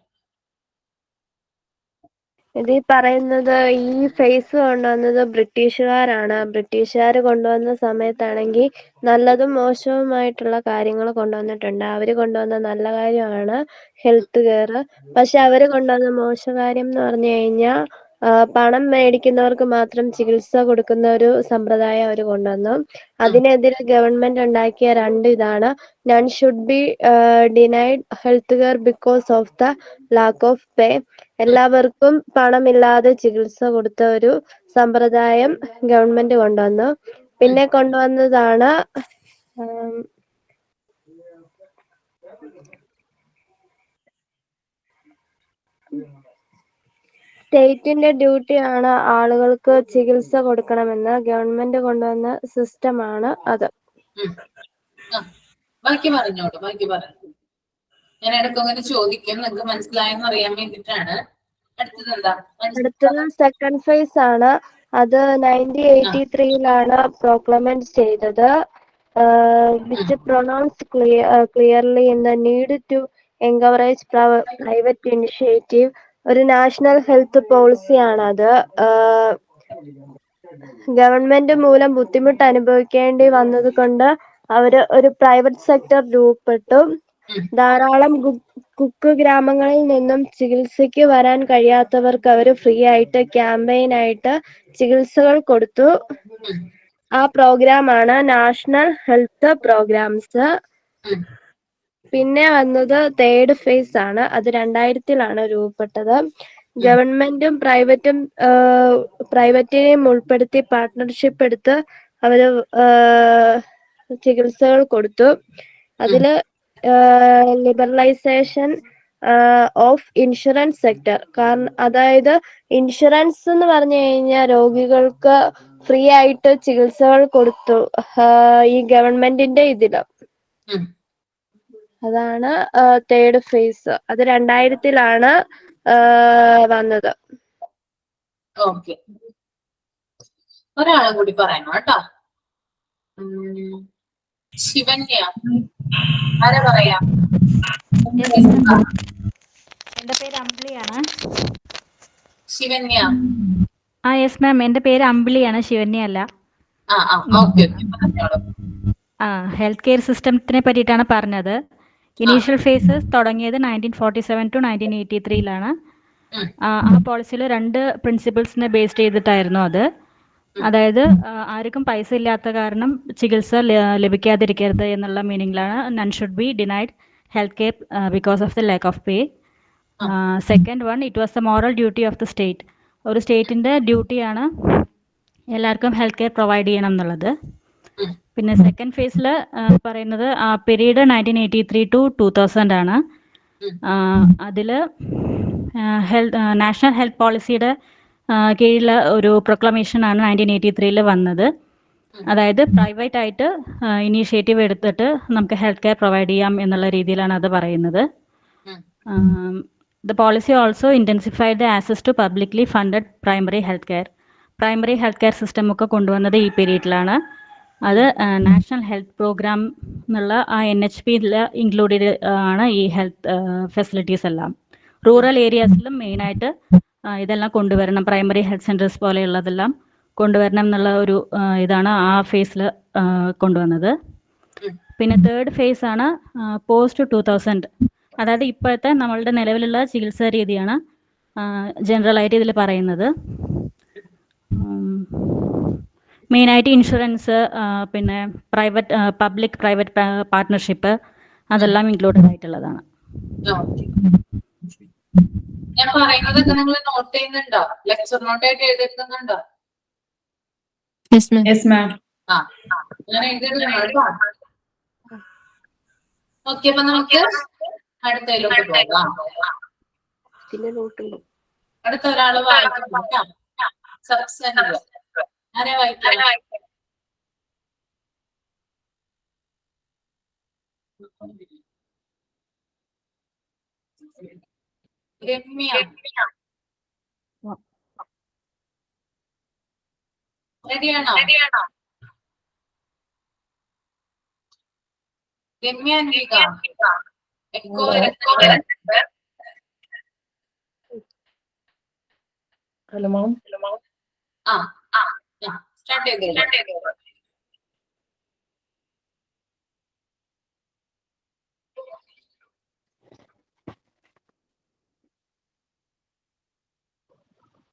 ഇത് പറയുന്നത് ഈ ഫേസ് കൊണ്ടുവന്നത് ബ്രിട്ടീഷുകാരാണ്. ബ്രിട്ടീഷുകാർ കൊണ്ടുവന്ന സമയത്താണെങ്കിൽ നല്ലതും മോശവുമായിട്ടുള്ള കാര്യങ്ങൾ കൊണ്ടുവന്നിട്ടുണ്ട്. അവര് കൊണ്ടുവന്ന നല്ല കാര്യമാണ് ഹെൽത്ത് കെയർ. പക്ഷെ അവര് കൊണ്ടുവന്ന മോശ കാര്യം എന്ന് പറഞ്ഞു കഴിഞ്ഞാൽ പണം മേടിക്കുന്നവർക്ക് മാത്രം ചികിത്സ കൊടുക്കുന്ന ഒരു സമ്പ്രദായം അവർ കൊണ്ടുവന്നു. അതിനെതിരെ ഗവൺമെന്റ് ഉണ്ടാക്കിയ 2 ഇതാണ്. None should be denied health care because of the lack of പേ. എല്ലാവർക്കും പണമില്ലാതെ ചികിത്സ കൊടുത്ത ഒരു സമ്പ്രദായം ഗവൺമെന്റ് കൊണ്ടുവന്നു. പിന്നെ കൊണ്ടുവന്നതാണ് സ്റ്റേറ്റിന്റെ ഡ്യൂട്ടിയാണ് ആളുകൾക്ക് ചികിത്സ കൊടുക്കണമെന്ന് ഗവൺമെന്റ് കൊണ്ടുവന്ന സിസ്റ്റമാണ് അത്. ബാക്കി പറഞ്ഞോളൂ, ബാക്കി പറഞ്ഞു. ഞാൻ ഇടയ്ക്ക് അങ്ങനെ ചോദിക്കും, നിങ്ങൾക്ക് മനസ്സിലായെന്ന് അറിയാൻ വേണ്ടിയിട്ടാണ്. അടുത്തത് സെക്കൻഡ് ഫേസ് ആണ്. അത് 1983-ലാണ് പ്രോക്ലമന്റ് ചെയ്തത്. which pronounced clearly in the need to encourage private initiative. ഒരു നാഷണൽ ഹെൽത്ത് പോളിസി ആണത്. ഗവൺമെന്റ് മൂലം ബുദ്ധിമുട്ട് അനുഭവിക്കേണ്ടി വന്നത് കൊണ്ട് അവര് ഒരു പ്രൈവറ്റ് സെക്ടർ രൂപപ്പെട്ടു. ധാരാളം കുഗ്രാമങ്ങളിൽ നിന്നും ചികിത്സയ്ക്ക് വരാൻ കഴിയാത്തവർക്ക് അവർ ഫ്രീ ആയിട്ട് ക്യാമ്പയിൻ ആയിട്ട് ചികിത്സകൾ കൊടുത്തു. ആ പ്രോഗ്രാമാണ് നാഷണൽ ഹെൽത്ത് പ്രോഗ്രാംസ്. പിന്നെ വന്നത് തേർഡ് ഫേസ് ആണ്. അത് 2000-ലാണ് രൂപപ്പെട്ടത്. ഗവൺമെന്റും പ്രൈവറ്റിനെയും ഉൾപ്പെടുത്തി പാർട്ട്ണർഷിപ്പ് എടുത്ത് അവര് ചികിത്സകൾ കൊടുത്തു. അതില് ലിബറലൈസേഷൻ ഓഫ് ഇൻഷുറൻസ് സെക്ടർ. കാരണം അതായത് ഇൻഷുറൻസ് എന്ന് പറഞ്ഞു കഴിഞ്ഞാൽ രോഗികൾക്ക് ഫ്രീ ആയിട്ട് ചികിത്സകൾ കൊടുത്തു ഈ ഗവൺമെന്റിന്റെ ഇതില്. അതാണ് തേർഡ് ഫേസ്. അത് 2000-ലാണ് വന്നത്. ഓക്കെ, ഒരാളും കൂടി പറയണം കേട്ടോ. ശിവന്യ ആരാ പറയാ? എന്റെ പേര് അമ്പിളിയാണ്. ശിവന്യ. യെസ് മാം, എന്റെ പേര് അമ്പിളിയാണ്, ശിവന്യ അല്ല. ഹെൽത്ത് കെയർ സിസ്റ്റത്തിനെ പറ്റിയിട്ടാണ് പറഞ്ഞത്. ഇനീഷ്യൽ ഫേസസ് തുടങ്ങിയത് 1947 to 1983-ലാണ്. ആ പോളിസിയിൽ 2 പ്രിൻസിപ്പിൾസിനെ ബേസ് ചെയ്തിട്ടായിരുന്നു അത്. അതായത് ആർക്കും പൈസ ഇല്ലാത്ത കാരണം ചികിത്സ ലഭിക്കാതിരിക്കരുത് എന്നുള്ള മീനിങ്ങിലാണ് none should be denied health care because of the lack of pay. Second one, it was the moral duty of the state. ഒരു സ്റ്റേറ്റിൻ്റെ ഡ്യൂട്ടിയാണ് എല്ലാവർക്കും ഹെൽത്ത് കെയർ പ്രൊവൈഡ് ചെയ്യണം എന്നുള്ളത്. പിന്നെ സെക്കൻഡ് ഫേസിൽ പറയുന്നത് പീരീഡ് 1983 to 2000 ആണ്. അതിൽ നാഷണൽ ഹെൽത്ത് പോളിസിയുടെ കീഴിൽ ഒരു പ്രൊക്ലമേഷനാണ് 1983-ൽ വന്നത്. അതായത് പ്രൈവറ്റ് ആയിട്ട് ഇനീഷ്യേറ്റീവ് എടുത്തിട്ട് നമുക്ക് ഹെൽത്ത് കെയർ പ്രൊവൈഡ് ചെയ്യാം എന്നുള്ള രീതിയിലാണ് അത് പറയുന്നത്. The policy also intensified the access to publicly funded primary health care. Primary health care system ഒക്കെ കൊണ്ടുവന്നത് ഈ പീരീഡിലാണ്. അത് നാഷണൽ ഹെൽത്ത് പ്രോഗ്രാം എന്നുള്ള NHP-യിൽ ഇൻക്ലൂഡഡ് ആണ് ഈ ഹെൽത്ത് ഫെസിലിറ്റീസ് എല്ലാം. റൂറൽ ഏരിയാസിലും മെയിനായിട്ട് ഇതെല്ലാം കൊണ്ടുവരണം, പ്രൈമറി ഹെൽത്ത് സെൻറ്റേഴ്സ് പോലെയുള്ളതെല്ലാം കൊണ്ടുവരണം എന്നുള്ള ഒരു ഇതാണ് ആ ഫേസിൽ കൊണ്ടുവന്നത്. പിന്നെ തേർഡ് ഫേസ് ആണ് പോസ്റ്റ് 2000. അതായത് ഇപ്പോഴത്തെ നമ്മളുടെ നിലവിലുള്ള ചികിത്സാ രീതിയാണ് ജനറലായിട്ട് ഇതിൽ പറയുന്നത്. മെയിനായിട്ട് ഇൻഷുറൻസ്, പിന്നെ പബ്ലിക് പ്രൈവറ്റ് പാർട്ട്ണർഷിപ്പ് അതെല്ലാം ഇൻക്ലൂഡഡ് ആയിട്ടുള്ളതാണ്. ഞാൻ പറയുന്നതൊക്കെ നിങ്ങൾ നോട്ട് ചെയ്യുന്നുണ്ടോ? ലെക്ചർ നോട്ടായിട്ട് എഴുതിയിട്ടുണ്ടോ? ഞാൻ എഴുതിയിട്ടുണ്ട്. ഓക്കെ, അപ്പൊ നമുക്ക് അടുത്തതിലോട്ട് പോകാം. അടുത്ത ഒരാള് വായിക്കാം. സബ്സെന്റ് ആരെ വായിക്കാം? രമ്യ. റെഡിയാണോ? Ramya Anvika. Echo hello ma'am. Start ചെയ്തോ.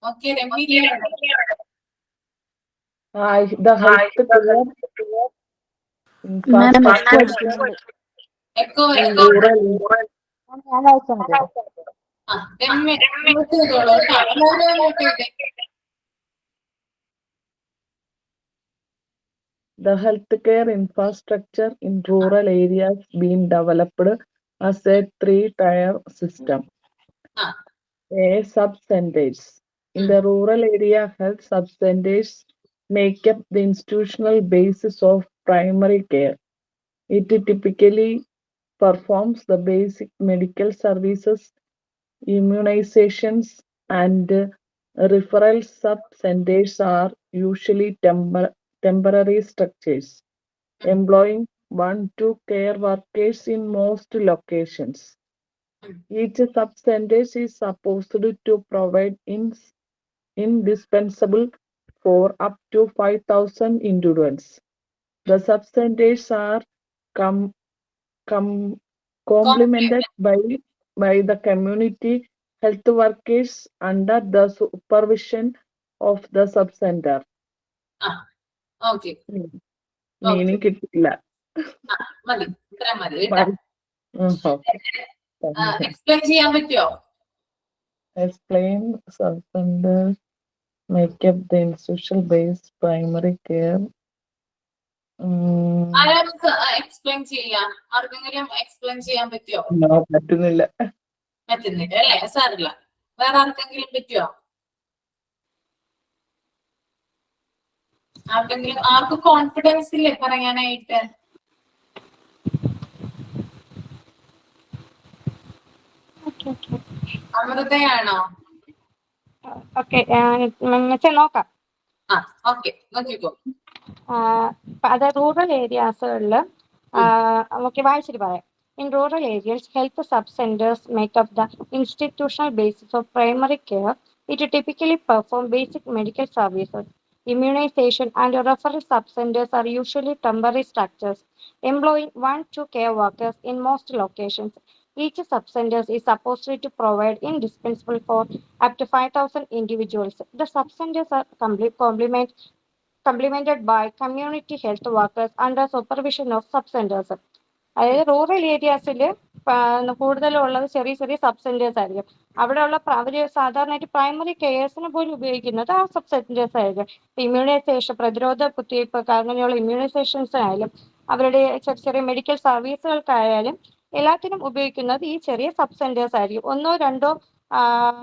Okay, Ramya. The health care infrastructure echo in rural The healthcare infrastructure in rural areas being developed as a 3-tier system. A sub-centers. In the rural area, health sub-centers make up the institutional basis of primary care. It typically performs the basic medical services, immunizations, and referral sub-centers are usually temporary structures, employing 1-2 care workers in most locations. Each sub-center is supposed to provide indispensable for up to 5,000 individuals. The sub-centers are complemented by the community health workers under the supervision of the sub-center. Okay, meaning കിട്ടില്ല. Okay. Explain ചെയ്യാൻ പറ്റുമോ? Explain sub-centers make up the institutional based primary care. ആരാൾക്ക് explain ചെയ്യാം? ആർക്കെങ്കിലും explain ചെയ്യാൻ പറ്റുമോ? പറ്റുന്നില്ല. പറ്റുന്നില്ല അല്ലേ? സാറില്ല. വേറെ ആർക്കെങ്കിലും പറ്റുമോ? ആർക്കെങ്കിലും ആർക്ക് കോൺഫിഡൻസ് ഇല്ലേ പറയാനായിട്ട്? അമൃതയാണോ? ഓക്കെ നോക്കാം. ആ ഓക്കെ നോക്കിക്കോ. അത് റൂറൽ ഏരിയാസുകളിൽ നമുക്ക് വായിച്ചിട്ട് പറയാം. In rural areas, health sub-centers make up the institutional basis of primary care. It typically perform basic medical services. Immunization and referral sub-centers are usually temporary structures, employing 1-2 care workers in most locations. Each sub-center is supposed to provide indispensable for up to 5,000 individuals. The sub-centers are complemented by community health workers under supervision of sub-centers. അതായത് rural ഏരിയാസിൽ കൂടുതലുള്ളത് ചെറിയ ചെറിയ sub-centres ആയിരിക്കും. അവിടെയുള്ള അവർ സാധാരണയായിട്ട് primary കെയേഴ്സിന് പോലും ഉപയോഗിക്കുന്നത് ആ സബ്-സെന്റേഴ്സ് ആയിരിക്കും. ഇമ്മ്യൂണൈസേഷൻ, പ്രതിരോധ കുത്തിവയ്പ്പ്, അങ്ങനെയുള്ള ഇമ്മ്യൂണൈസേഷൻസിനായാലും അവരുടെ ചെറിയ ചെറിയ മെഡിക്കൽ സർവീസുകൾക്കായാലും എല്ലാത്തിനും ഉപയോഗിക്കുന്നത് ഈ ചെറിയ സബ്-സെന്റേഴ്സ് ആയിരിക്കും. 1-2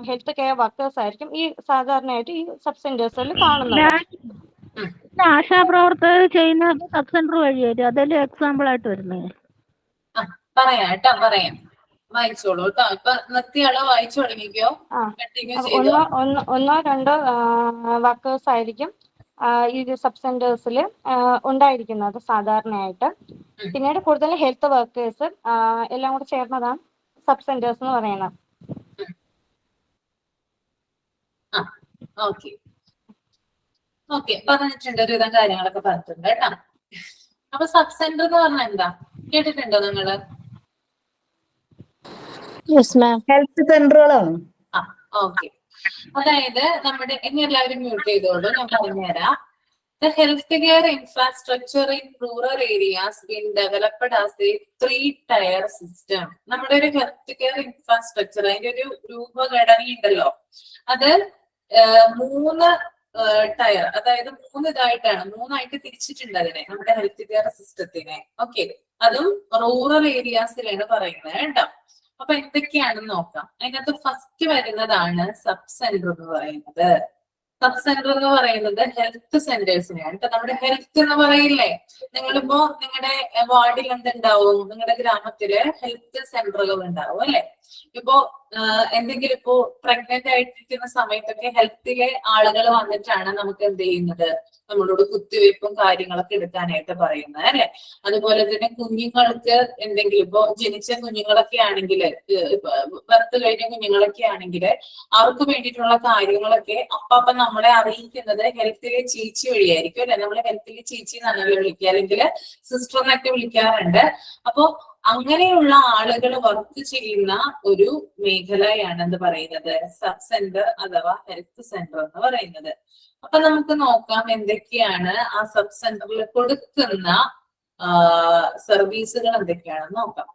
ഹെൽത്ത് കെയർ വർക്കേഴ്സ് ആയിരിക്കും ഈ സാധാരണയായിട്ട് ഈ സബ്-സെന്റേഴ്സുകളിൽ കാണുന്നത്. ആശാപ്രവർത്തകർ ചെയ്യുന്ന സബ് സെന്റർ വഴിയായിട്ട് അതല്ലേ എക്സാമ്പിൾ ആയിട്ട് വരുന്നത്? പറയാം കേട്ടോ, പറയാം. വായിച്ചോളൂ കേട്ടോ. ഇപ്പൊ നിർത്തിയാളോ? വായിച്ചു തുടങ്ങിക്കോ. കണ്ടിന്യൂ ചെയ്തോ. 1-2 വർക്കേഴ്സ് ആയിരിക്കും ഈ സബ്-സെന്റേഴ്സിൽ ഉണ്ടായിരിക്കുന്നത് സാധാരണയായിട്ട്. പിന്നീട് കൂടുതൽ ഹെൽത്ത് വർക്കേഴ്സ് എല്ലാം കൂടെ ചേർന്നതാണ് സബ്-സെന്റേഴ്സ് എന്ന് പറയുന്നത്. ഓക്കെ പറഞ്ഞിട്ടുണ്ട്, ഒരുവിധം കാര്യങ്ങളൊക്കെ പറഞ്ഞിട്ടുണ്ട് കേട്ടോ. അപ്പൊ സബ് സെന്റർ എന്ന് പറഞ്ഞാൽ എന്താ കേട്ടിട്ടുണ്ടോ നിങ്ങള്? ഹെൽത്ത് സെന്ററുകളാണ്. ഓക്കെ. അതായത് നമ്മുടെ ഇനി എല്ലാവരും മ്യൂട്ട് ചെയ്തോളൂ, ഞാൻ പറഞ്ഞുതരാം. The healthcare infrastructure in rural areas been developed as a 3-tier system. നമ്മുടെ ഒരു ഹെൽത്ത് കെയർ ഇൻഫ്രാസ്ട്രക്ചർ, അതിന്റെ ഒരു രൂപഘടന ഉണ്ടല്ലോ, അത് 3 ടയർ, അതായത് 3 ഇതായിട്ടാണ്, 3ആയിട്ട് തിരിച്ചിട്ടുണ്ട് അതിനെ, നമ്മുടെ ഹെൽത്ത് കെയർ സിസ്റ്റത്തിനെ. ഓക്കെ, അതും റൂറൽ ഏരിയാസിലാണ് പറയുന്നത് കേട്ടോ. അപ്പൊ എന്തൊക്കെയാണെന്ന് നോക്കാം. അതിനകത്ത് ഫസ്റ്റ് വരുന്നതാണ് സബ് സെന്റർ എന്ന് പറയുന്നത്. സബ് സെന്റർ എന്ന് പറയുന്നത് ഹെൽത്ത് സെന്റേഴ്സിനെയാണ്. നമ്മുടെ ഹെൽത്ത് എന്ന് പറയില്ലേ, നിങ്ങളിപ്പോ നിങ്ങളുടെ വാർഡിൽ എന്തുണ്ടാവും, നിങ്ങളുടെ ഗ്രാമത്തില് ഹെൽത്ത് സെന്ററുകൾ ഉണ്ടാവും അല്ലെ. ഇപ്പോ എന്തെങ്കിലും ഇപ്പോ പ്രഗ്നന്റ് ആയിട്ടിരിക്കുന്ന സമയത്തൊക്കെ ഹെൽത്തിലെ ആളുകൾ വന്നിട്ടാണ് നമുക്ക് എന്ത് ചെയ്യുന്നത്, നമ്മളോട് കുത്തിവയ്പ്പും കാര്യങ്ങളൊക്കെ എടുക്കാനായിട്ട് പറയുന്നത് അല്ലെ. അതുപോലെ തന്നെ കുഞ്ഞുങ്ങൾക്ക് എന്തെങ്കിലും ഇപ്പോ ജനിച്ച കുഞ്ഞുങ്ങളൊക്കെ ആണെങ്കിൽ, ബർത്ത് കഴിഞ്ഞ കുഞ്ഞുങ്ങളൊക്കെ ആണെങ്കിൽ അവർക്ക് വേണ്ടിയിട്ടുള്ള കാര്യങ്ങളൊക്കെ അപ്പം നമ്മളെ അറിയിക്കുന്നത് ഹെൽത്തിലെ ചേച്ചി വഴിയായിരിക്കും അല്ലെ. നമ്മളെ ഹെൽത്തിലെ ചേച്ചി എന്നാണ് വിളിക്കുക, അല്ലെങ്കിൽ സിസ്റ്റർ എന്നൊക്കെ വിളിക്കാറുണ്ട്. അപ്പോ അങ്ങനെയുള്ള ആളുകൾ വർക്ക് ചെയ്യുന്ന ഒരു മേഖലയാണ് എന്ത് പറയുന്നത്, സബ് സെന്റർ അഥവാ ഹെൽത്ത് സെന്റർ എന്ന് പറയുന്നത്. അപ്പൊ നമുക്ക് നോക്കാം എന്തൊക്കെയാണ് ആ സബ് സെന്ററിൽ കൊടുക്കുന്ന സർവീസുകൾ എന്തൊക്കെയാണെന്ന് നോക്കാം.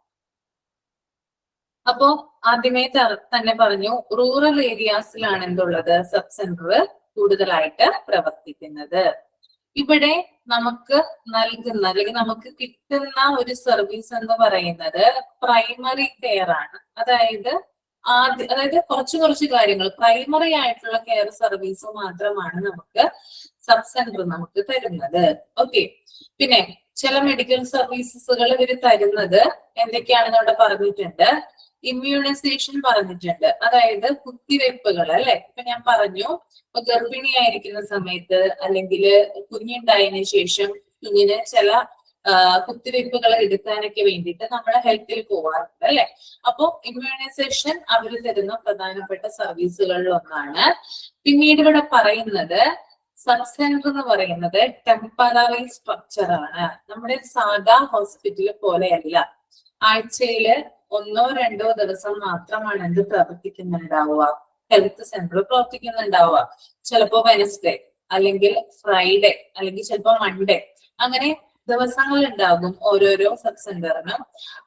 അപ്പോ ആദ്യമേ തന്നെ പറഞ്ഞു, റൂറൽ ഏരിയാസിലാണ് എന്തുള്ളത്, സബ് സെന്റർ കൂടുതലായിട്ട് പ്രവർത്തിക്കുന്നത്. ഇവിടെ നമുക്ക് നൽകുന്ന അല്ലെങ്കിൽ നമുക്ക് കിട്ടുന്ന ഒരു സർവീസ് എന്ന് പറയുന്നത് പ്രൈമറി കെയർ ആണ്. അതായത് കുറച്ച് കാര്യങ്ങൾ, പ്രൈമറി ആയിട്ടുള്ള കെയർ സർവീസ് മാത്രമാണ് നമുക്ക് സബ് സെന്റർ നമുക്ക് തരുന്നത്. ഓക്കെ, പിന്നെ ചില മെഡിക്കൽ സർവീസസുകൾ ഇവർ തരുന്നത് എന്തൊക്കെയാണെന്ന് ഇവിടെ പറഞ്ഞിട്ടുണ്ട്. ഇമ്മ്യൂണൈസേഷൻ പറഞ്ഞിട്ടുണ്ട്, അതായത് കുത്തിവയ്പ്പുകൾ അല്ലെ. ഇപ്പൊ ഞാൻ പറഞ്ഞു, ഇപ്പൊ ഗർഭിണിയായിരിക്കുന്ന സമയത്ത് അല്ലെങ്കിൽ കുഞ്ഞുണ്ടായതിനു ശേഷം കുഞ്ഞിന് ചില കുത്തിവയ്പ്പുകൾ എടുക്കാനൊക്കെ വേണ്ടിയിട്ട് നമ്മളെ ഹെൽത്തിൽ പോകാറുണ്ട് അല്ലെ. അപ്പോ ഇമ്മ്യൂണൈസേഷൻ അവർ തരുന്ന പ്രധാനപ്പെട്ട സർവീസുകളിൽ ഒന്നാണ്. പിന്നീട് ഇവിടെ പറയുന്നത് സബ് സെന്റർ എന്ന് പറയുന്നത് ടെമ്പററി സ്ട്രക്ചർ ആണ്. നമ്മുടെ സാധാ ഹോസ്പിറ്റൽ പോലെയല്ല. ആഴ്ചയില് 1-2 ദിവസം മാത്രമാണ് എന്ത് പ്രവർത്തിക്കുന്നുണ്ടാവുക, ഹെൽത്ത് സെന്റർ പ്രവർത്തിക്കുന്നുണ്ടാവുക. ചിലപ്പോ വെനസ്ഡേ അല്ലെങ്കിൽ ഫ്രൈഡേ അല്ലെങ്കിൽ ചിലപ്പോ മൺഡേ, അങ്ങനെ ദിവസങ്ങൾ ഉണ്ടാകും ഓരോരോ സബ് സെന്ററിനും.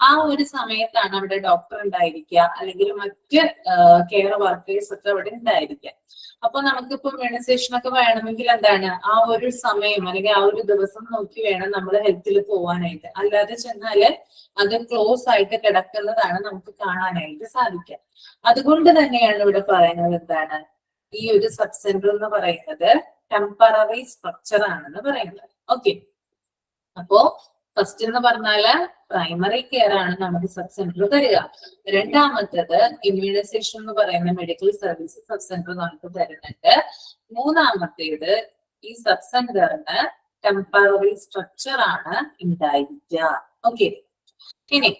ആ ഒരു സമയത്താണ് അവിടെ ഡോക്ടർ ഉണ്ടായിരിക്കുക, അല്ലെങ്കിൽ മറ്റ് കെയർ വർക്കേഴ്സ് ഒക്കെ അവിടെ ഉണ്ടായിരിക്കുക. അപ്പൊ നമുക്കിപ്പോ ഇമ്മ്യൂണൈസേഷൻ ഒക്കെ വേണമെങ്കിൽ എന്താണ് ആ ഒരു സമയം അല്ലെങ്കിൽ ആ ഒരു ദിവസം നോക്കി വേണം നമ്മൾ ഹെൽത്തിൽ പോവാനായിട്ട്. അല്ലാതെ ചെന്നാല് അത് ക്ലോസ് ആയിട്ട് കിടക്കുന്നതാണ് നമുക്ക് കാണാനായിട്ട് സാധിക്കുക. അതുകൊണ്ട് തന്നെയാണ് ഇവിടെ പറയുന്നത് എന്താണ്, ഈ ഒരു സബ് സെന്റർ എന്ന് പറയുന്നത് ടെമ്പററി സ്ട്രക്ചർ ആണെന്ന് പറയുന്നത്. ഓക്കെ, അപ്പോ ഫസ്റ്റ് എന്ന് പറഞ്ഞാല് പ്രൈമറി കെയർ ആണ് നമുക്ക് സബ് സെന്റർ തരിക. രണ്ടാമത്തത് ഇമ്മ്യൂണൈസേഷൻ എന്ന് പറയുന്ന മെഡിക്കൽ സർവീസ് സബ് സെന്റർ നമുക്ക് തരുന്നുണ്ട്. മൂന്നാമത്തേത് ഈ സബ് സെന്ററിന് ടെമ്പററി സ്ട്രക്ചർ ആണ് ഉണ്ടായിരിക്കുക. ഓക്കെ, ഇനി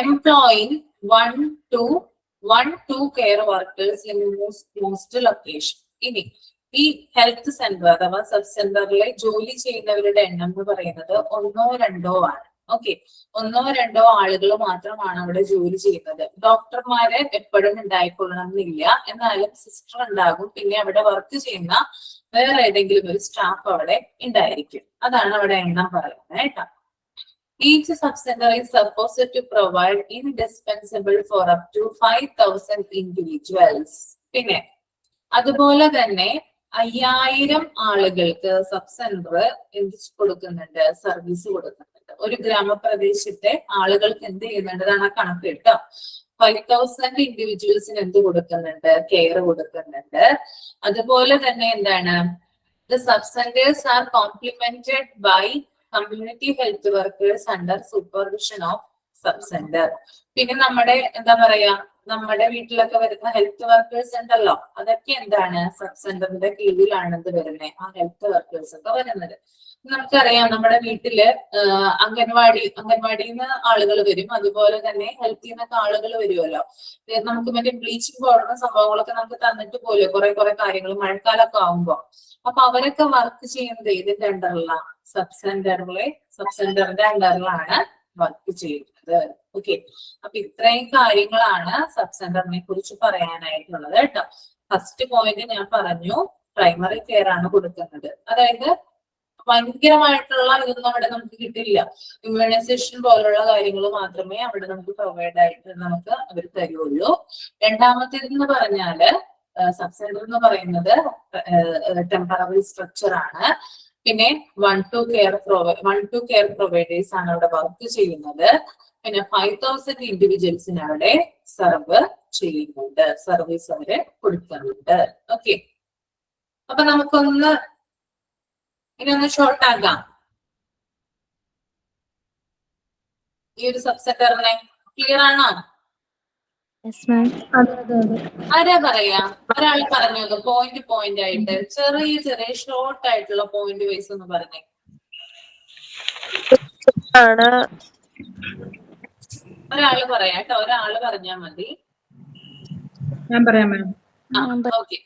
employing 1 to 2 care workers in most location. ഇനി ഈ ഹെൽത്ത് സെന്റർ അഥവാ സബ് സെന്ററിലെ ജോലി ചെയ്യുന്നവരുടെ എണ്ണം എന്ന് പറയുന്നത് 1 or 2 ആണ്. ഓക്കെ, 1 or 2 ആളുകൾ മാത്രമാണ് അവിടെ ജോലി ചെയ്യുന്നത്. ഡോക്ടർമാരെ എപ്പോഴും ഉണ്ടായിക്കൊള്ളണമെന്നില്ല, എന്നാലും സിസ്റ്റർ ഉണ്ടാകും, പിന്നെ അവിടെ വർക്ക് ചെയ്യുന്ന വേറെ ഏതെങ്കിലും ഒരു സ്റ്റാഫ് അവിടെ ഉണ്ടായിരിക്കും. അതാണ് അവിടെ എണ്ണം പറയുന്നത് കേട്ടോ. Each sub-center is supposed to provide indispensable for up to 5,000 individuals. പിന്നെ അതുപോലെ തന്നെ 5000 ആളുകൾക്ക് സബ് സെന്റർ എന്ത് കൊടുക്കുന്നുണ്ട്, സർവീസ് കൊടുക്കുന്നുണ്ട്. ഒരു ഗ്രാമപ്രദേശത്തെ ആളുകൾക്ക് എന്ത് ചെയ്യുന്നുണ്ട്, അതാണ് ആ കണക്ക് കേട്ടോ. 5,000 ഇൻഡിവിജ്വൽസിന് എന്ത് കൊടുക്കുന്നുണ്ട്, കെയർ കൊടുക്കുന്നുണ്ട്. അതുപോലെ തന്നെ എന്താണ്, the sub-centers are complemented by community health workers under supervision of sub-center. പിന്നെ നമ്മുടെ എന്താ പറയാ, നമ്മുടെ വീട്ടിലൊക്കെ വരുന്ന ഹെൽത്ത് വർക്കേഴ്സ് ഉണ്ടല്ലോ, അതൊക്കെ എന്താണ് സബ് സെന്ററിന്റെ കീഴിലാണ് ഇത് വരുന്നത്, ആ ഹെൽത്ത് വർക്കേഴ്സ് ഒക്കെ വരുന്നത്. നമുക്കറിയാം നമ്മുടെ വീട്ടില് അംഗൻവാടിയിൽ നിന്ന് ആളുകൾ വരും, അതുപോലെ തന്നെ ഹെൽത്തിൽ നിന്നൊക്കെ ആളുകൾ വരുമല്ലോ. നമുക്ക് മറ്റേ ബ്ലീച്ചിങ് പൗഡറിന് സംഭവങ്ങളൊക്കെ നമുക്ക് തന്നിട്ട് പോലും കുറെ കാര്യങ്ങൾ മഴക്കാലൊക്കെ ആവുമ്പോ. അപ്പൊ അവരൊക്കെ വർക്ക് ചെയ്യുന്നത് ഇതിന്റെ അണ്ടറിലാണ്, സബ് സെന്ററിന്റെ അണ്ടറിലാണ് വർക്ക് ചെയ്യുന്നത്. ഓക്കെ, അപ്പൊ ഇത്രയും കാര്യങ്ങളാണ് സബ് സെന്ററിനെ കുറിച്ച് പറയാനായിട്ടുള്ളത് കേട്ടോ. ഫസ്റ്റ് പോയിന്റ് ഞാൻ പറഞ്ഞു, പ്രൈമറി കെയർ ആണ് കൊടുക്കുന്നത്. അതായത് ഭയങ്കരമായിട്ടുള്ള ഇതൊന്നും അവിടെ നമുക്ക് കിട്ടില്ല. ഇമ്മ്യൂണൈസേഷൻ പോലുള്ള കാര്യങ്ങൾ മാത്രമേ അവിടെ നമുക്ക് പ്രൊവൈഡ് ആയിട്ട് നമുക്ക് അവർ തരുള്ളൂ. രണ്ടാമത്തേതെന്ന് പറഞ്ഞാല് സബ് സെന്റർ എന്ന് പറയുന്നത് ടെമ്പററി സ്ട്രക്ചർ ആണ്. പിന്നെ 1 to കെയർ പ്രൊവൈഡേഴ്സ് ആണ് അവിടെ വർക്ക് ചെയ്യുന്നത്. പിന്നെ 5,000 ഇൻഡിവിജ്വൽസിന് അവിടെ സർവ് ചെയ്യുന്നുണ്ട്, സർവീസ് അവര് കൊടുക്കുന്നുണ്ട്. ഓക്കെ, അപ്പൊ നമുക്കൊന്ന് ഇനി ഷോർട്ട് ആക്കാം ഈ ഒരു സബ് സെന്ററിനെ. ക്ലിയർ ആണോ? ആരാ പറയാ, ഒരാൾ പറഞ്ഞു പോയിന്റ് ആയിട്ട് ചെറിയ ഷോർട്ട് ആയിട്ടുള്ള പോയിന്റ് വൈസ് ഒന്ന് പറഞ്ഞേ. ഒരാള് പറയാ കേട്ടോ, ഒരാള് പറഞ്ഞാ മതി. ഞാൻ പറയാം മാം. ഓക്കെ,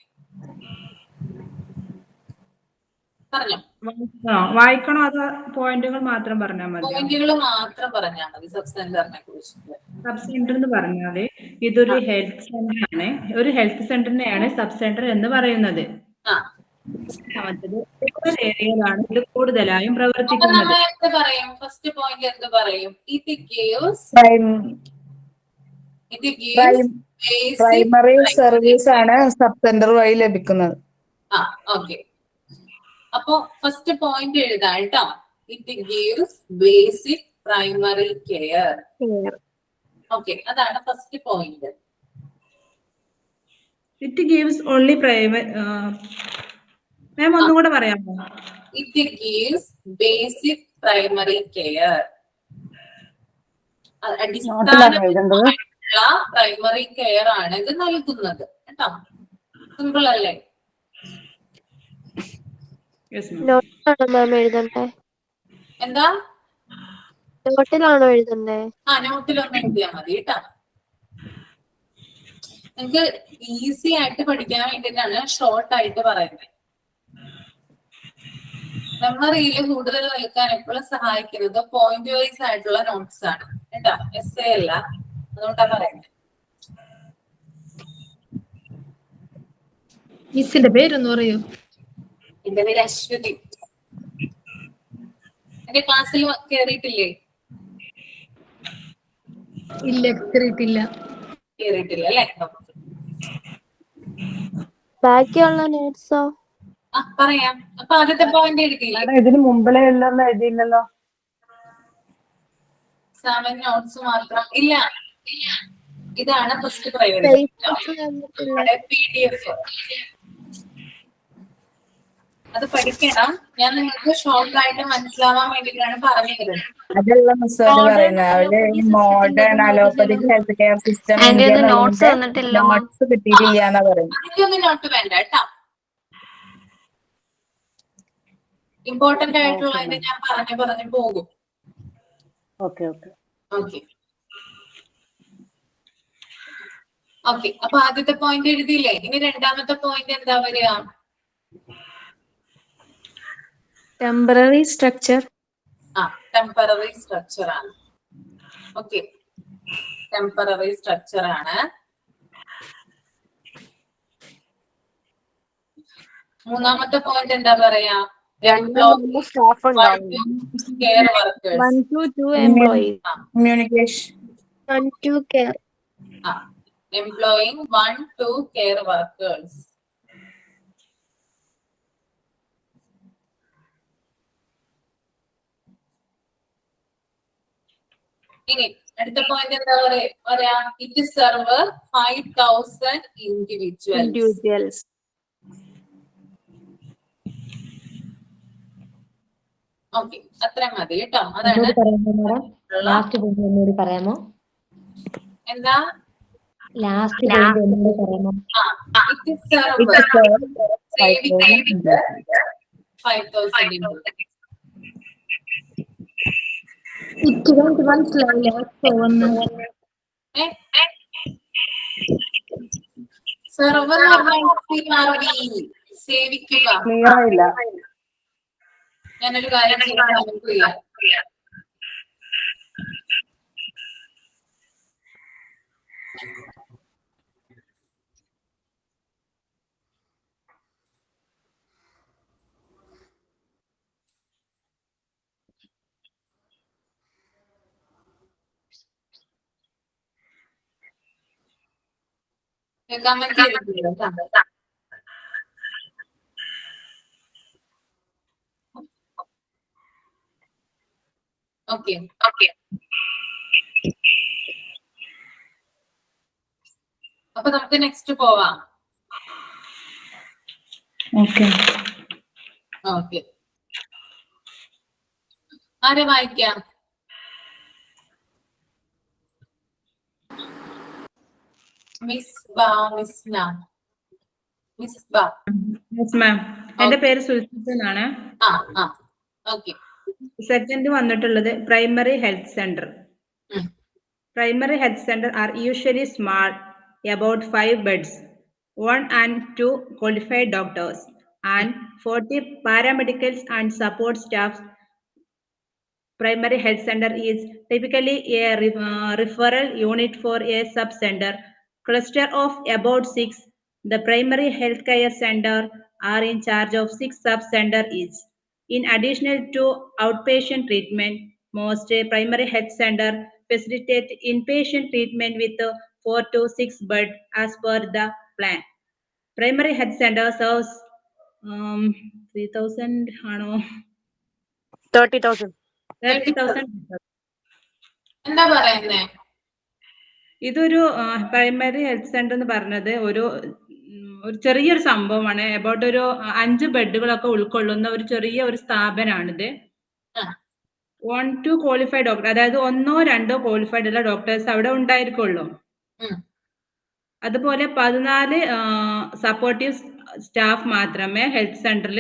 പറഞ്ഞോ. വായിക്കണോ അതോ പോയിന്റുകൾ മാത്രം പറഞ്ഞാൽ മതി? പോയിന്റുകൾ മാത്രം പറഞ്ഞാൽ മതി സബ് സെന്ററിനെ കുറിച്ച്. സബ് സെന്റർ എന്ന് പറഞ്ഞാല് ഇതൊരു ഹെൽത്ത് സെന്റർ ആണ്. ഒരു ഹെൽത്ത് സെന്ററിനെയാണ് സബ് സെന്റർ എന്ന് പറയുന്നത്. രണ്ടാമത്തത് ഏരിയയിലാണ് ഇത് കൂടുതലായും പ്രവർത്തിക്കുന്നത്. ഫസ്റ്റ് പോയിന്റ് എന്ത് പറയും? പ്രൈമറി സർവീസ് ആണ് സബ് സെന്റർ വഴി ലഭിക്കുന്നത്. ഓക്കെ, അപ്പോ ഫസ്റ്റ് പോയിന്റ് എഴുതാം കേട്ടോ. It gives basic primary care. Okay, അതാണ് first point. It gives only primary. Ma'am ഒന്നും കൂടെ പറയാമോ? It gives basic primary care. അടിസ്ഥാനമായിട്ടുള്ള പ്രൈമറി കെയർ ആണ് ഇത് നൽകുന്നത് കേട്ടോ. സിമ്പിൾ അല്ലേ? നോട്ടിലാണോ മാം എഴുതണ്ടേ? എന്താ നോട്ടിലാണോ എഴുതണ്ടേ? നോട്ടിലൊന്ന് എഴുതിയാൽ മതി കേട്ടോ. നിങ്ങൾക്ക് ഈസി ആയിട്ട് പഠിക്കാൻ വേണ്ടിയിട്ടാണ് ഷോർട്ട് ആയിട്ട് പറയുന്നത്. മെമ്മറിയിൽ കൂടുതൽ നിൽക്കാൻ എപ്പോഴും സഹായിക്കുന്നത് പോയിന്റ് വൈസ് ആയിട്ടുള്ള നോട്ട്സ് ആണ് കേട്ടോ, എസ്സേ അല്ല. അതുകൊണ്ടാ പറയുന്നത്. മിസ്സിന്റെ പേരൊന്ന് പറയൂ. എന്റെ പേര് അശ്വതി. എന്റെ ക്ലാസ്സിൽ കയറിയിട്ടില്ലേ? ഇല്ല, കയറിയിട്ടില്ല. കയറിയിട്ടില്ല അല്ലേ? ബാക്കിയുള്ള നോട്ട്സോ? പറയാം. അപ്പൊ ആദ്യത്തെ പോയിന്റ് എഴുതിയില്ലേ? മാഡം ഇതിന് മുമ്പിലേ ഉള്ളതൊന്നും എഴുതിയില്ലല്ലോ. എക്സാമിന് നോട്ട്സ് മാത്രം ഇല്ല. ഇതാണ് ഫസ്റ്റ് പ്രയോറിറ്റി. നമ്മുടെ PDF അത് പഠിക്കണം. ഞാൻ നിങ്ങൾക്ക് ഷോർട്ട് ആയിട്ട് മനസ്സിലാവാൻ വേണ്ടിയിട്ടാണ് പറഞ്ഞു തരുന്നത്. അതല്ല മിസ് പറയുന്നത്, അവര് modern allopathic health care system India notes കിട്ടിയിട്ടില്ലാന്നാ പറയുന്നത്. അതിന്റെ ഒന്നും നോട്ട് വേണ്ട കേട്ടോ. ഇമ്പോർട്ടന്റ് ആയിട്ടുള്ളതിന്റെ ഞാൻ പറഞ്ഞു പോകും. ഓക്കെ. അപ്പൊ ആദ്യത്തെ പോയിന്റ് എഴുതിയില്ലേ? ഇനി രണ്ടാമത്തെ പോയിന്റ് എന്താ വരിക? Temporary structure. ടെമ്പററി സ്ട്രക്ചർ ആണ്. ഓക്കെ, ടെമ്പററി സ്ട്രക്ചർ ആണ്. മൂന്നാമത്തെ പോയിന്റ് എന്താ പറയാ? സ്റ്റാഫ് ഉണ്ടാവും. Care workers. 1 to 2 employees. Communication. 1 to care. Employing 1 to care workers. ഇനി അടുത്ത പോയിന്റ് എന്താ പറയാ? It serve 5000 individuals. ഓക്കെ, അത്ര മതി കേട്ടോ. അതാണ് പറയാമോ? എന്താ ലാസ്റ്റ് പറയാമോ? ഇറ്റ് സെർവ് സേവിക്കുന്നത് 5000. സെർവ് സേവിക്കുക. ക്ലിയർ ആയില്ല. ഞാനൊരു കാര്യം ചെയ്യാം. കമന്റ് ചെയ്തിട്ടില്ല. ഓക്കെ, അപ്പൊ നമുക്ക് നെക്സ്റ്റ് പോവാം. ഓക്കെ, ആരെ വായിക്കാം? എന്റെ പേര് സുൽഫിത്ത് എന്നാണ്. സെക്കൻഡ് വന്നിട്ടുള്ളത് primary health centre. Primary health center are usually small, about 5 beds, 1 and 2 qualified doctors, and 40 paramedicals and support staff. Primary health center is typically a referral unit for a sub-center cluster of about 6. The primary healthcare center are in charge of 6 sub-center each. In addition to outpatient treatment, most primary health center facilitate inpatient treatment with 4 to 6 beds as per the plan. Primary health center serves 3,000 30,000. എന്താ പറയുന്നേ? ഇതൊരു primary health centre എന്ന് പറഞ്ഞത് ഒരു ചെറിയൊരു സംഭവമാണ്. About ഒരു 5 ബെഡുകളൊക്കെ ഉൾക്കൊള്ളുന്ന ഒരു ചെറിയ ഒരു സ്ഥാപനമാണിത്. 1 to ക്വാളിഫൈഡ് ഡോക്ടർ, അതായത് 1 or 2 ക്വാളിഫൈഡ് ഉള്ള ഡോക്ടേഴ്സ് അവിടെ ഉണ്ടായിരിക്കുള്ളൂ. അതുപോലെ 14 സപ്പോർട്ടീവ് സ്റ്റാഫ് മാത്രമേ ഹെൽത്ത് സെന്ററിൽ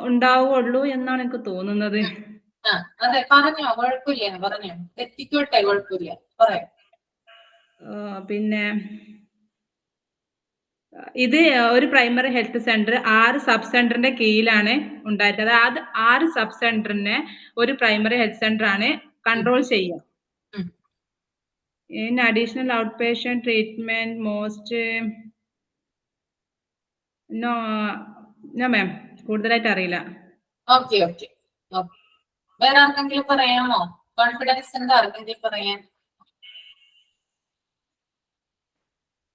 ഉണ്ടാവുള്ളൂ എന്നാണ് എനിക്ക് തോന്നുന്നത്. അതെ, പറഞ്ഞോ, കുഴപ്പമില്ല, പറഞ്ഞോ, തെറ്റിക്കോട്ടെ, കുഴപ്പമില്ല, പറയാം. പിന്നെ ഇത് ഒരു പ്രൈമറി ഹെൽത്ത് സെന്റർ 6 സബ് സെന്ററിന്റെ കീഴിലാണ് ഉണ്ടായിരുന്നത്. അത് 6 സബ് സെന്ററിനെ ഒരു പ്രൈമറി ഹെൽത്ത് സെന്റർ ആണ് കൺട്രോൾ ചെയ്യുക. In additional outpatient treatment most no ma'am, കൂടുതലായിട്ട് അറിയില്ല. Okay okay okay. വേറെ ആർക്കെങ്കിലും പറയാമോ? കോൺഫിഡൻസ് ഉണ്ട് ആർക്കെങ്കിലും പറയാൻ?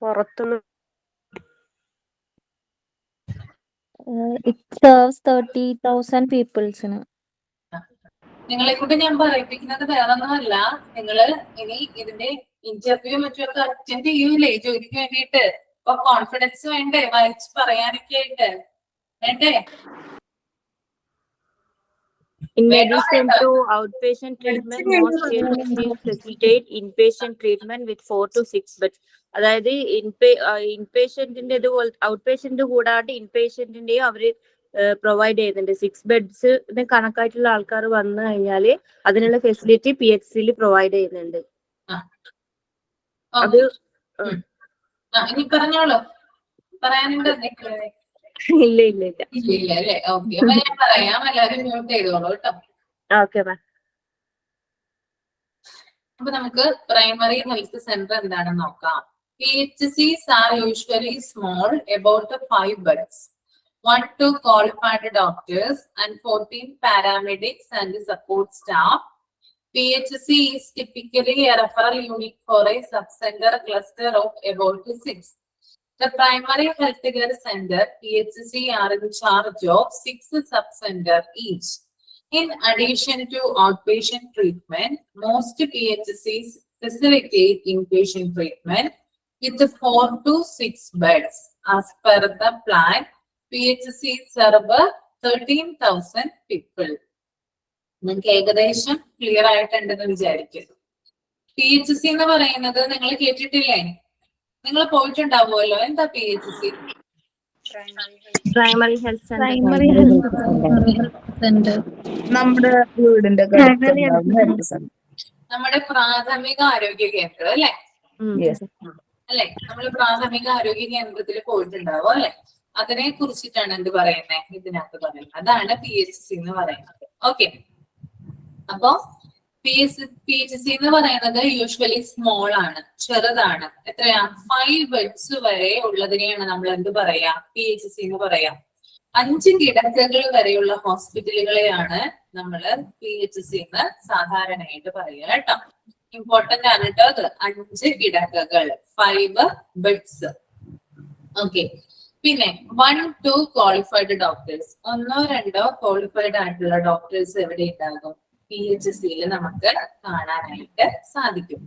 പുറത്തുനിന്ന് It serves 30,000 peoples. നിങ്ങളെ കൊണ്ട് ഞാൻ പറയിപ്പിക്കുന്നത് വേറൊന്നുമല്ല. നിങ്ങള് ഇനി ഇതിന്റെ ഇന്റർവ്യൂ മറ്റൊക്കെ അറ്റൻഡ് ചെയ്യൂലേ ജോലിക്ക് വേണ്ടിയിട്ട്. അപ്പൊ കോൺഫിഡൻസ് വേണ്ടേ വായിച്ച് പറയാനൊക്കെ ആയിട്ട്? വേണ്ടേ? In addition to outpatient treatment, most PHCs facilitate inpatient treatment with 4 to 6 beds. അതായത് ഇൻപേഷ്യന്റിന്റെ ഔട്ട്പേഷ്യന്റ് കൂടാണ്ട് ഇൻപേഷ്യന്റിന്റെയും അവര് പ്രൊവൈഡ് ചെയ്യുന്നുണ്ട്. 6 ബെഡ്സിന് കണക്കായിട്ടുള്ള ആൾക്കാർ വന്നു കഴിഞ്ഞാല് അതിനുള്ള ഫെസിലിറ്റി PHCയിൽ പ്രൊവൈഡ് ചെയ്യുന്നുണ്ട്. അത് ഇനി പറഞ്ഞോളൂ. പറയാനുണ്ട്? ഇല്ല ഇല്ല ഇല്ല ഇല്ല അല്ലേ? ഓക്കെ. അപ്പൊ ഞാൻ പറയാം, എല്ലാവരും മ്യൂട്ട് ചെയ്തോളൂ കേട്ടോ. Okay ma'am. അപ്പൊ നമുക്ക് പ്രൈമറി ഹെൽത്ത് സെന്റർ എന്താണെന്ന് നോക്കാം. PHCs are usually small, about 5 beds, 1-2 qualified doctors and 14 paramedics and support staff. PHC is typically a referral unit for a sub-center cluster of about 6. The primary healthcare center, PHC, are in charge of 6 sub-centers each. In addition to outpatient treatment, most PHCs facilitate inpatient treatment with 4 to 6 beds. As per the plan, PHCs serve 13,000 people. നിങ്ങൾക്ക് ഏകദേശം clear ആയിട്ടുണ്ടെന്ന് വിചാരിക്കുന്നു. PHC എന്ന് പറയുന്നത് നിങ്ങൾ കേട്ടിട്ടില്ലേ? നിങ്ങൾ പോയിട്ടുണ്ടാവുമല്ലോ. എന്താ PHC? Primary health centre. നമ്മുടെ വീടിന്റെ നമ്മുടെ പ്രാഥമിക ആരോഗ്യ കേന്ദ്രം അല്ലെ? അല്ലെ? നമ്മൾ പ്രാഥമിക ആരോഗ്യ കേന്ദ്രത്തിൽ പോയിട്ടുണ്ടാവും അല്ലെ? അതിനെ കുറിച്ചിട്ടാണ് എന്ത് പറയുന്നത് ഇതിനകത്ത് പറയുന്നത്. അതാണ് PHC എന്ന് പറയുന്നത്. ഓക്കെ. അപ്പൊ PHC എന്ന് പറയുന്നത് യൂഷ്വലി സ്മോൾ ആണ്, ചെറുതാണ്. എത്രയാ? 5 ബെഡ്സ് വരെ ഉള്ളതിനെയാണ് നമ്മൾ എന്ത് പറയാ? PHC എന്ന് പറയാം. 5 കിടക്കകൾ വരെയുള്ള ഹോസ്പിറ്റലുകളെയാണ് നമ്മൾ PHC എന്ന് സാധാരണയായിട്ട് പറയുക കേട്ടോ. ഇമ്പോർട്ടന്റ് ആണ് കേട്ടോ അത്. 5 കിടക്കകൾ, 5 ബെഡ്സ്. ഓക്കെ. പിന്നെ 1-2 ക്വാളിഫൈഡ് ഡോക്ടേഴ്സ്, 1-2 ക്വാളിഫൈഡ് ആയിട്ടുള്ള ഡോക്ടേഴ്സ് എവിടെ ഉണ്ടാകും? PHCയിൽ നമുക്ക് കാണാനായിട്ട് സാധിക്കും.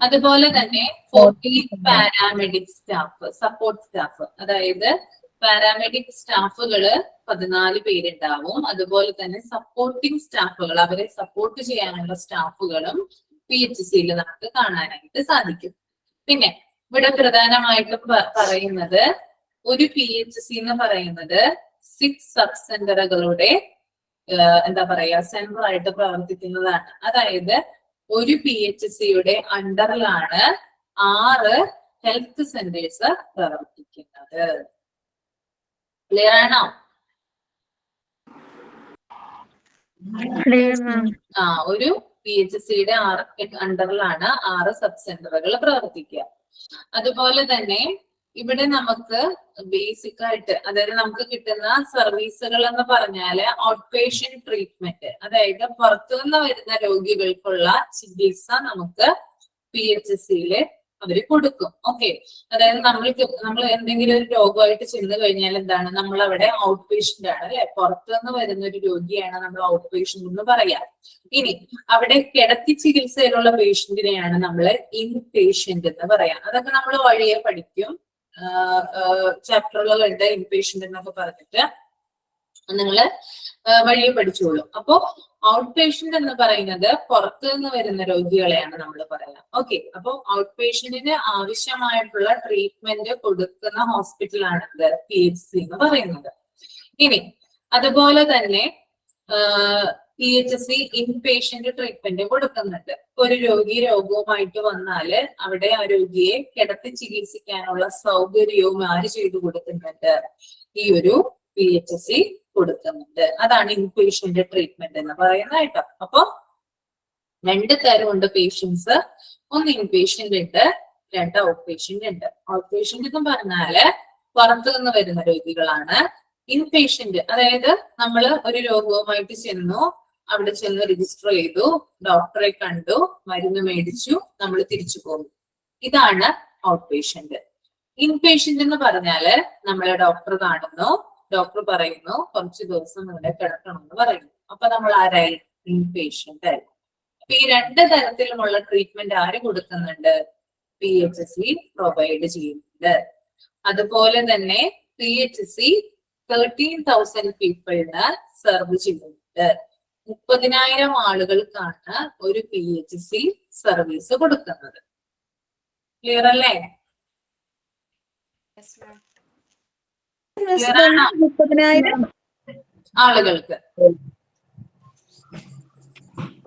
അതുപോലെ തന്നെ 14 പാരാമെഡിക് സ്റ്റാഫ്, സപ്പോർട്ട് സ്റ്റാഫ്, അതായത് പാരാമെഡിക് സ്റ്റാഫുകള് 14 പേരുണ്ടാവും. അതുപോലെ തന്നെ സപ്പോർട്ടിംഗ് സ്റ്റാഫുകൾ, അവരെ സപ്പോർട്ട് ചെയ്യാനുള്ള സ്റ്റാഫുകളും PHCയിൽ നമുക്ക് കാണാനായിട്ട് സാധിക്കും. പിന്നെ ഇവിടെ പ്രധാനമായിട്ടും പറയുന്നത് ഒരു PHC എന്ന് പറയുന്നത് 6 സബ് സെന്ററുകളുടെ എന്താ പറയാ സെന്റർ ആയിട്ട് പ്രവർത്തിക്കുന്നതാണ്. അതായത് ഒരു PHCയുടെ അണ്ടറിലാണ് 6 ഹെൽത്ത് സെന്റേഴ്സ് പ്രവർത്തിക്കുന്നത്. ക്ലിയർ ആണോ? ഒരു PHCയുടെ അണ്ടറിലാണ് 6 സബ് സെന്ററുകൾ പ്രവർത്തിക്കുക. അതുപോലെ തന്നെ ഇവിടെ നമുക്ക് ബേസിക് ആയിട്ട്, അതായത് നമുക്ക് കിട്ടുന്ന സർവീസുകൾ എന്ന് പറഞ്ഞാല് ഔട്ട് പേഷ്യന്റ് ട്രീറ്റ്മെന്റ്, അതായത് പുറത്തുനിന്ന് വരുന്ന രോഗികൾക്കുള്ള ചികിത്സ നമുക്ക് PHCയില് അവര് കൊടുക്കും. ഓക്കെ. അതായത് നമ്മൾ എന്തെങ്കിലും ഒരു രോഗമായിട്ട് ചെന്ന് കഴിഞ്ഞാൽ എന്താണ്, നമ്മൾ അവിടെ ഔട്ട് പേഷ്യന്റ് ആണ് അല്ലെ, പുറത്തുനിന്ന് വരുന്ന ഒരു രോഗിയാണ് നമ്മൾ ഔട്ട് പേഷ്യന്റ് എന്ന് പറയാം. ഇനി അവിടെ കിടത്തി ചികിത്സയിലുള്ള പേഷ്യന്റിനെയാണ് നമ്മൾ ഇൻ പേഷ്യന്റ് എന്ന് പറയാം. അതൊക്കെ നമ്മൾ വഴിയെ പഠിക്കും. ചാപ്റ്ററുകളുണ്ട് ഇൻപേഷ്യന്റ് എന്നൊക്കെ പറഞ്ഞിട്ട്, നിങ്ങള് വഴിയെ പഠിച്ചോളൂ. അപ്പോ ഔട്ട് പേഷ്യന്റ് എന്ന് പറയുന്നത് പുറത്തു നിന്ന് വരുന്ന രോഗികളെയാണ് നമ്മൾ പറയാം. ഓക്കെ. അപ്പൊ ഔട്ട് പേഷ്യന്റിന് ആവശ്യമായിട്ടുള്ള ട്രീറ്റ്മെന്റ് കൊടുക്കുന്ന ഹോസ്പിറ്റലാണ് PHC എന്ന് പറയുന്നത്. ഇനി അതുപോലെ തന്നെ PHC ഇൻപേഷ്യന്റ് ട്രീറ്റ്മെന്റ് കൊടുക്കുന്നുണ്ട്. ഒരു രോഗവുമായിട്ട് വന്നാല് അവിടെ ആ രോഗിയെ കിടത്തി ചികിത്സിക്കാനുള്ള സൗകര്യവും ആര് ചെയ്തു കൊടുക്കുന്നുണ്ട്? ഈ ഒരു PHC കൊടുക്കുന്നുണ്ട്. അതാണ് ഇൻപേഷ്യന്റ് ട്രീറ്റ്മെന്റ് എന്ന് പറയുന്നത് കേട്ടോ. അപ്പൊ 2 തരമുണ്ട് പേഷ്യൻസ്. ഒന്ന് ഇൻപേഷ്യന്റ് ഉണ്ട്, 2 ഔട്ട് പേഷ്യന്റ് ഉണ്ട്. ഔട്ട് പേഷ്യന്റ് എന്ന് പറഞ്ഞാല് പുറത്തു നിന്ന് വരുന്ന രോഗികളാണ്. ഇൻപേഷ്യന്റ് അതായത് നമ്മൾ ഒരു രോഗവുമായിട്ട് ചെന്നു, അവിടെ ചെന്ന് രജിസ്റ്റർ ചെയ്തു, ഡോക്ടറെ കണ്ടു, മരുന്ന് മേടിച്ചു, നമ്മൾ തിരിച്ചു പോകും. ഇതാണ് ഔട്ട് പേഷ്യന്റ്. ഇൻപേഷ്യന്റ് എന്ന് പറഞ്ഞാല് നമ്മളെ ഡോക്ടർ കാണുന്നു, ഡോക്ടർ പറയുന്നു കുറച്ച് ദിവസം ഇവിടെ കിടക്കണം എന്ന് പറയുന്നു. അപ്പൊ നമ്മൾ ആരായി? ഇൻപേഷ്യന്റ് ആയി. അപ്പൊ ഈ രണ്ട് തരത്തിലുമുള്ള ട്രീറ്റ്മെന്റ് ആര് കൊടുക്കുന്നുണ്ട്? PHC പ്രൊവൈഡ് ചെയ്യുന്നുണ്ട്. അതുപോലെ തന്നെ PHC 13,000 പീപ്പിളിന് സെർവ് ചെയ്യുന്നുണ്ട്. 30,000 ആളുകൾക്കാണ് ഒരു PHC സർവീസ് കൊടുക്കുന്നത്. ക്ലിയർ അല്ലേ? Clear ആണോ? 30,000 ആളുകൾക്ക്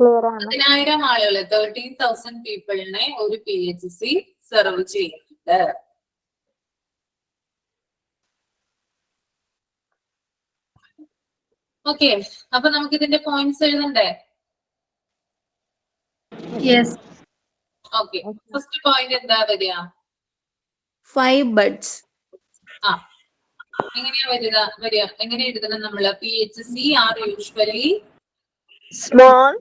30,000 ആളുകൾ 13,000 പീപ്പിളിനെ ഒരു PHC സെർവ് ചെയ്യുന്നുണ്ട്. ഓക്കെ, അപ്പൊ നമുക്ക് ഇതിന്റെ പോയിന്റ്സ് എഴുതണ്ടേ? ഓക്കെ, ഫസ്റ്റ് പോയിന്റ് എന്താ വരിക? 5 beds. ആ, എങ്ങനെയാ വരിക എങ്ങനെ എഴുതണം നമ്മള്? PHC are usually Small.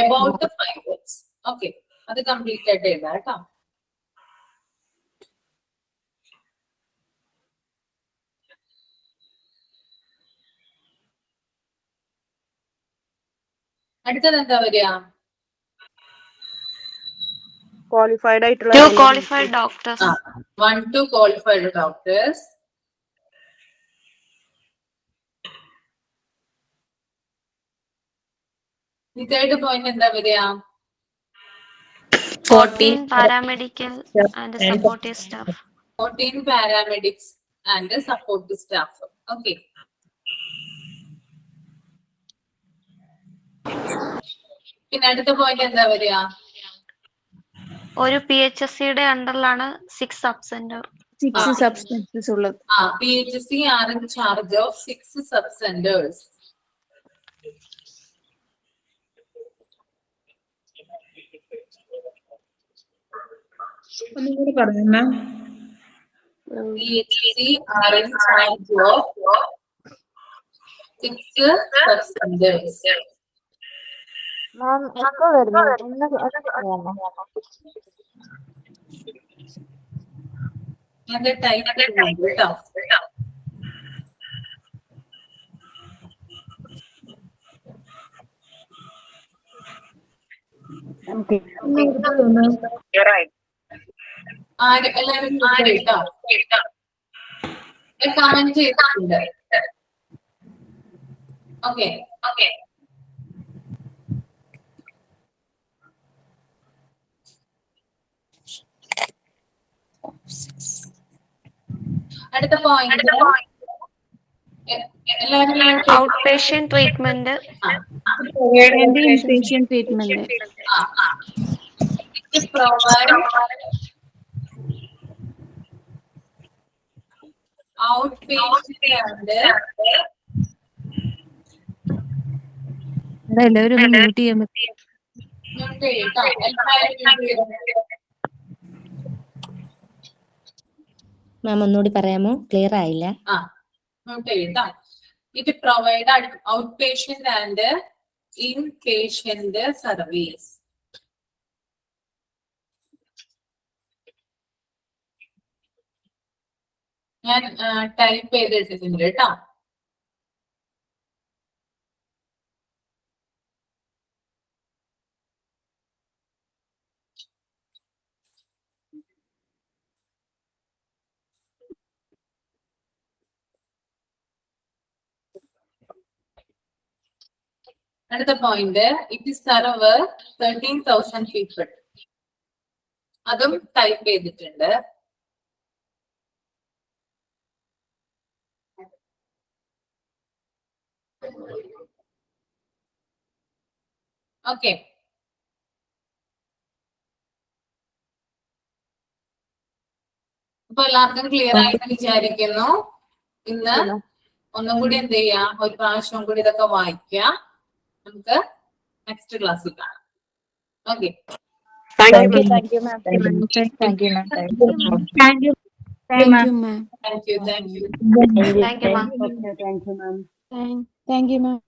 about the 5 beds. Okay, അത് കംപ്ലീറ്റ് ആയിട്ട് എഴുതാം കേട്ടോ. അടുത്തത് എന്താ വരിക? Qualified ആയിട്ടുള്ള 2 qualified doctors. 1 to qualified doctors. ഈ തേർഡ് പോയിന്റ് എന്താ വരിക? 14 paramedical and supportive staff. 14 paramedics and supportive staff. Okay. പിന്നെ അടുത്ത പോയിന്റ് എന്താ വരിക? ഒരു PHC-യുടെ അണ്ടറിലാണ് 6 substances ഉള്ളത്. PHC are in charge of 6 sub-centers. ഒന്നുകൂടി പറഞ്ഞു മാം. PHC are in charge of 6 sub-centers. അത് ടൈപ്പ് ചെയ്യുന്നുണ്ട് കേട്ടോ. എല്ലാവരും കേട്ടോ? കമന്റ് ചെയ്തിട്ടുണ്ട്. ഓക്കെ, അടുത്ത പോയിന്റ് എല്ലാവരും outpatient treatment. Inpatient treatment. It provide outpatient and എല്ലാവരും ഒന്ന് മ്യൂട്ട് ചെയ്യാൻ പറ്റും. മാം ഒന്നുകൂടി പറയാമോ? ക്ലിയർ ആയില്ല. It provide outpatient and inpatient service. ഞാൻ ടൈപ്പ് ചെയ്തിട്ടുണ്ട് കേട്ടോ. അടുത്ത point, it is serve 13,000 people. അതും ടൈപ്പ് ചെയ്തിട്ടുണ്ട്. ഓക്കെ, അപ്പൊ എല്ലാവർക്കും ക്ലിയർ ആയിട്ട് വിചാരിക്കുന്നു. ഇന്ന് ഒന്നും കൂടി എന്ത് ചെയ്യാം, ഒരു പ്രാവശ്യം കൂടി ഇതൊക്കെ വായിക്കാം. നമുക്ക് നെക്സ്റ്റ് ക്ലാസ്സിൽ കാണാം. Okay, Thank you, ma'am. Thank you, ma'am. Thank you. Thank you, ma'am. Thank you, ma'am.